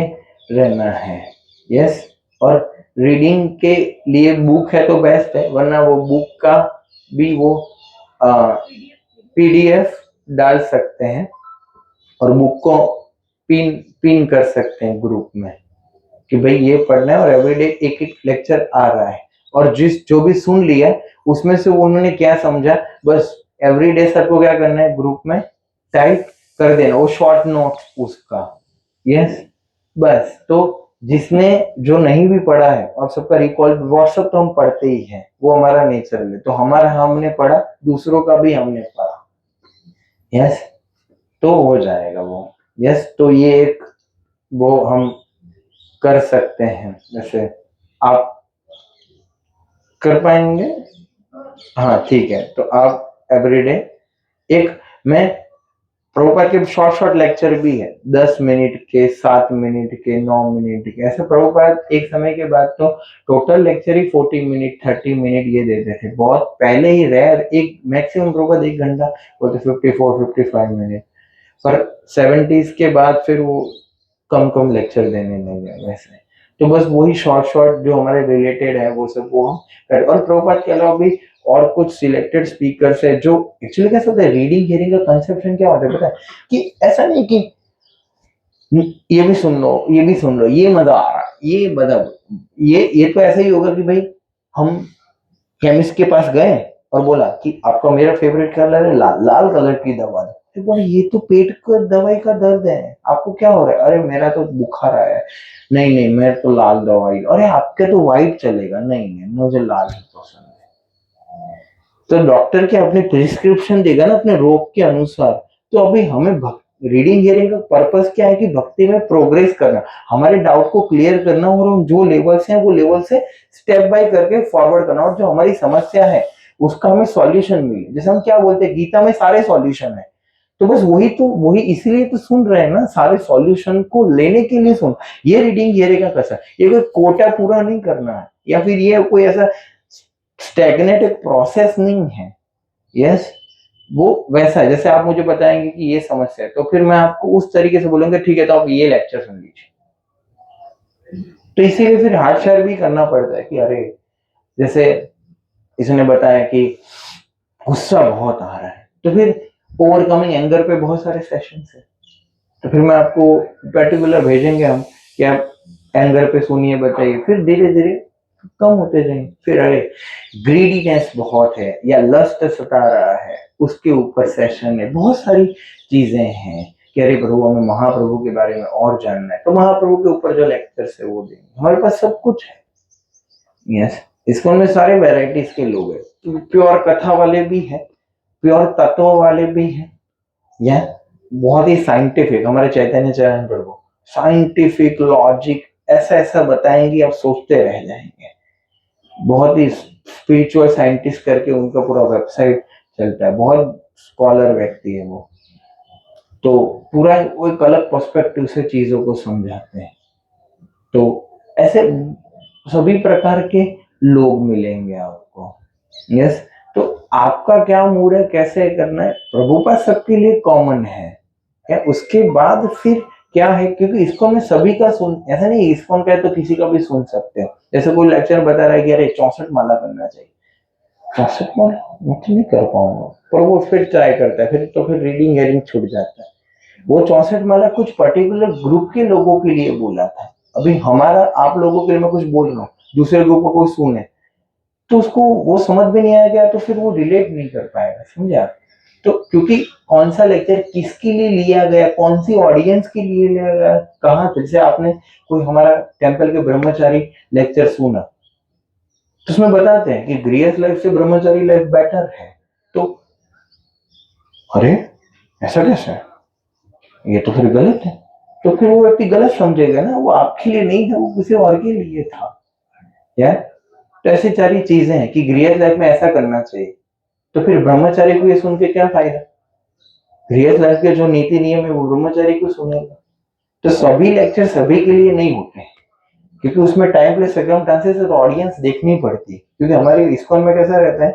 रहना है। यस, और रीडिंग के लिए बुक है तो बेस्ट है, वरना वो बुक का भी वो पीडीएफ डाल सकते हैं और बुक को पिन कर सकते हैं ग्रुप में कि भाई ये पढ़ना है, और एवरीडे एक एक लेक्चर आ रहा है, और जो भी सुन लिया उसमें से उन्होंने क्या समझा, बस एवरीडे सबको क्या करना है, ग्रुप में टाइप कर देना वो शॉर्ट नोट उसका। यस, बस, तो जिसने जो नहीं भी पढ़ा है, और सबका रिकॉल, व्हाट्सएप तो हम पढ़ते ही हैं, वो हमारा नेचर है, तो हमारा हमने पढ़ा, दूसरों का भी हमने पढ़ा। यस, तो हो जाएगा वो। यस, तो ये एक वो हम कर सकते हैं, जैसे आप कर पाएंगे। हाँ ठीक है, तो आप एवरीडे एक, मैं प्रभुपाद के शॉर्ट शॉर्ट लेक्चर भी है, 10 मिनट के, 7 मिनट के, 9 मिनट के, ऐसे प्रभुपाद एक समय के बाद तो टोटल लेक्चर ही 40 मिनट 30 मिनट ये देते थे। बहुत पहले ही रेयर, एक मैक्सिमम प्रभुपाद 1 घंटा बोलते, 54-55 मिनट, पर 70s के बाद फिर वो कम कम लेक्चर देने लगे वैसे। तो बस वही शॉर्ट शॉर्ट जो हमारे रिलेटेड है वो सब वो हम कर, और प्रभुपाद के अलावा भी और कुछ सिलेक्टेड स्पीकर्स है जो एक्चुअली कैसा होता है, रीडिंग हियरिंग का कंसेप्शन क्या होता है पता है, कि ऐसा नहीं कि ये भी सुन लो, ये भी सुन लो, ये मजा आ रहा है, ये मतलब ये तो ऐसा ही होगा कि भाई हम केमिस्ट के पास गए और बोला कि आपका मेरा फेवरेट कलर है लाल, लाल कलर की दवा दो, तो बोला ये तो पेट का दवाई का दर्द है, आपको क्या हो रहा है, अरे मेरा तो बुखार आया है, नहीं नहीं मैं तो लाल दवाई, अरे आपके तो व्हाइट चलेगा, नहीं नहीं मुझे लाल ही पसंद है। तो डॉक्टर क्या अपनी प्रिस्क्रिप्शन देगा ना अपने रोग के अनुसार। तो अभी हमें रीडिंग हियरिंग का पर्पस क्या है कि भक्ति में प्रोग्रेस करना, हमारे डाउट को क्लियर करना, और हम जो लेवल्स हैं वो लेवल से स्टेप बाय करके फॉरवर्ड करना, और जो हमारी समस्या है उसका हमें सॉल्यूशन मिले। जैसे हम क्या बोलते हैं, गीता में सारे सॉल्यूशन है, तो बस वही इसीलिए तो सुन रहे हैं ना, सारे सॉल्यूशन को लेने के लिए सुन। ये रीडिंग ये रहेगा कैसा, ये कोई कोटा पूरा नहीं करना है, या फिर ये कोई ऐसा स्टैग्नेट एक प्रोसेस नहीं है। यस, वो वैसा है जैसे आप मुझे बताएंगे कि ये समस्या है, तो फिर मैं आपको उस तरीके से बोलूंगा ठीक है तो आप ये लेक्चर सुन लीजिए। तो इसीलिए फिर हार्ड शेयर भी करना पड़ता है कि अरे जैसे इसने बताया कि गुस्सा बहुत आ रहा है, तो फिर ओवरकमिंग एंगर पे बहुत सारे सेशंस है, तो फिर मैं आपको पर्टिकुलर भेजेंगे हम कि आप एंगर पे सुनिए, बताइए, फिर धीरे धीरे कम होते जाएंगे। फिर अरे ग्रीडीनेस बहुत है या लस्ट सता रहा है, उसके ऊपर सेशन है, बहुत सारी चीजें हैं कि अरे प्रभु हमें महाप्रभु के बारे में और जानना है, तो महाप्रभु के ऊपर जो लेक्चर्स है वो देंगे। हमारे पास सब कुछ है। यस, इसको में सारे वैरायटीज के लोग हैं, प्योर कथा वाले भी हैं, प्योर तत्व वाले भी हैं, या बहुत ही साइंटिफिक, हमारे चैतन्य चरण प्रभु साइंटिफिक लॉजिक ऐसा ऐसा बताएंगे आप सोचते रह जाएंगे। बहुत ही स्पिरिचुअल साइंटिस्ट करके उनका पूरा वेबसाइट चलता है, बहुत स्कॉलर व्यक्ति है वो, तो पूरा वो एक अलग पर्सपेक्टिव से चीजों को समझाते हैं। तो ऐसे सभी प्रकार के लोग मिलेंगे आपको। यस, तो आपका क्या मूड है, कैसे करना है, प्रभुपाद सबके लिए कॉमन है क्या, उसके बाद फिर क्या है, क्योंकि इसको मैं सभी का सुन, ऐसा नहीं इसको का है तो किसी का भी सुन सकते हो। जैसे कोई लेक्चर बता रहा है कि अरे 64 माला करना चाहिए, 64 माला मैं तो नहीं कर पाऊंगा, पर वो फिर ट्राई करता है, फिर रीडिंग हेयरिंग छूट जाता है। वो 64 माला कुछ पर्टिकुलर ग्रुप के लोगों के लिए बोला था, अभी हमारा आप लोगों के लिए मैं कुछ बोल रहा हूँ, दूसरे ग्रुप को कोई सुने तो उसको वो समझ में नहीं आएगा, तो फिर वो रिलेट नहीं कर पाएगा, समझे आप। तो क्योंकि कौन सा लेक्चर किसके लिए लिया गया, कौन सी ऑडियंस के लिए लिया गया, कहाँ, जैसे आपने कोई हमारा टेम्पल के ब्रह्मचारी लेक्चर सुना, तो उसमें बताते हैं कि गृहस्थ लाइफ से ब्रह्मचारी लाइफ बेटर है, तो अरे ऐसा कैसे है, ये तो फिर गलत है, तो फिर वो व्यक्ति गलत समझेगा ना, वो आपके लिए नहीं था, वो किसी और के लिए था। या तो ऐसी सारी चीजें हैं कि गृहस्थ लाइफ में ऐसा करना चाहिए, तो फिर ब्रह्मचारी को ये सुन के क्या फायदा, गृहस्थ लाइफ के जो नीति नियम है वो ब्रह्मचारी को सुनेगा। तो सभी लेक्चर सभी के लिए नहीं होते, क्योंकि उसमें टाइम प्लेस सर्कमस्टेंसेस और ऑडियंस देखनी पड़ती है, क्योंकि हमारे इस्कॉन में कैसा रहता है,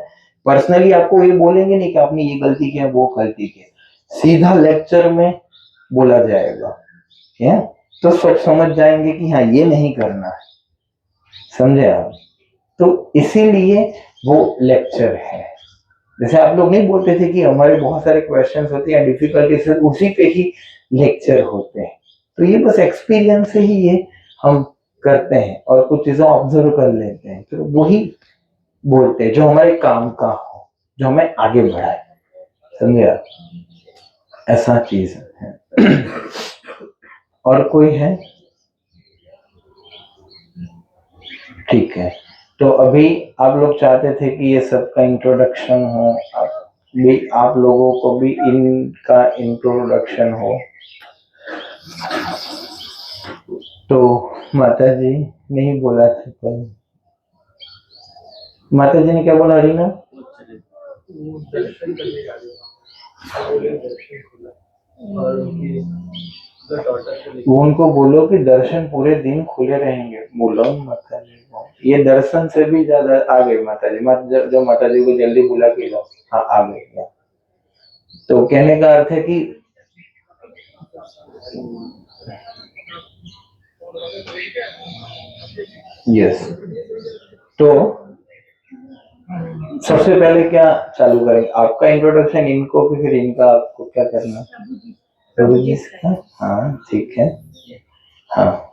पर्सनली आपको ये बोलेंगे नहीं कि आपने ये गलती किया वो गलती किया, सीधा लेक्चर में बोला जाएगा, है, तो सब समझ जाएंगे कि हाँ ये नहीं करना है, समझे आप। तो इसीलिए वो लेक्चर है। जैसे आप लोग नहीं बोलते थे कि हमारे बहुत सारे क्वेश्चंस होते हैं डिफिकल्टीज, उसी पे ही लेक्चर होते हैं, तो ये बस एक्सपीरियंस से ही ये हम करते हैं और कुछ चीजें ऑब्जर्व कर लेते हैं, तो वही बोलते हैं जो हमारे काम का हो, जो हमें आगे बढ़ाए, समझे आप, ऐसा चीज है। और कोई है? ठीक है, तो अभी आप लोग चाहते थे कि ये सब का इंट्रोडक्शन हो, आप लोगों को भी इनका इंट्रोडक्शन हो, तो माता जी नहीं बोला था, तो माता जी ने क्या बोला, हरीना? वो उनको बोलो कि दर्शन पूरे दिन खुले रहेंगे, बोलो माता जी को, ये दर्शन से भी ज्यादा आ गए माता जी, जो माता जी को जल्दी बुला के लो, हाँ आ गए। तो कहने का अर्थ है कि यस, तो सबसे पहले क्या चालू करें, आपका इंट्रोडक्शन इनको कि फिर इनका आपको क्या करना, प्रभु जी का? हाँ ठीक है, हाँ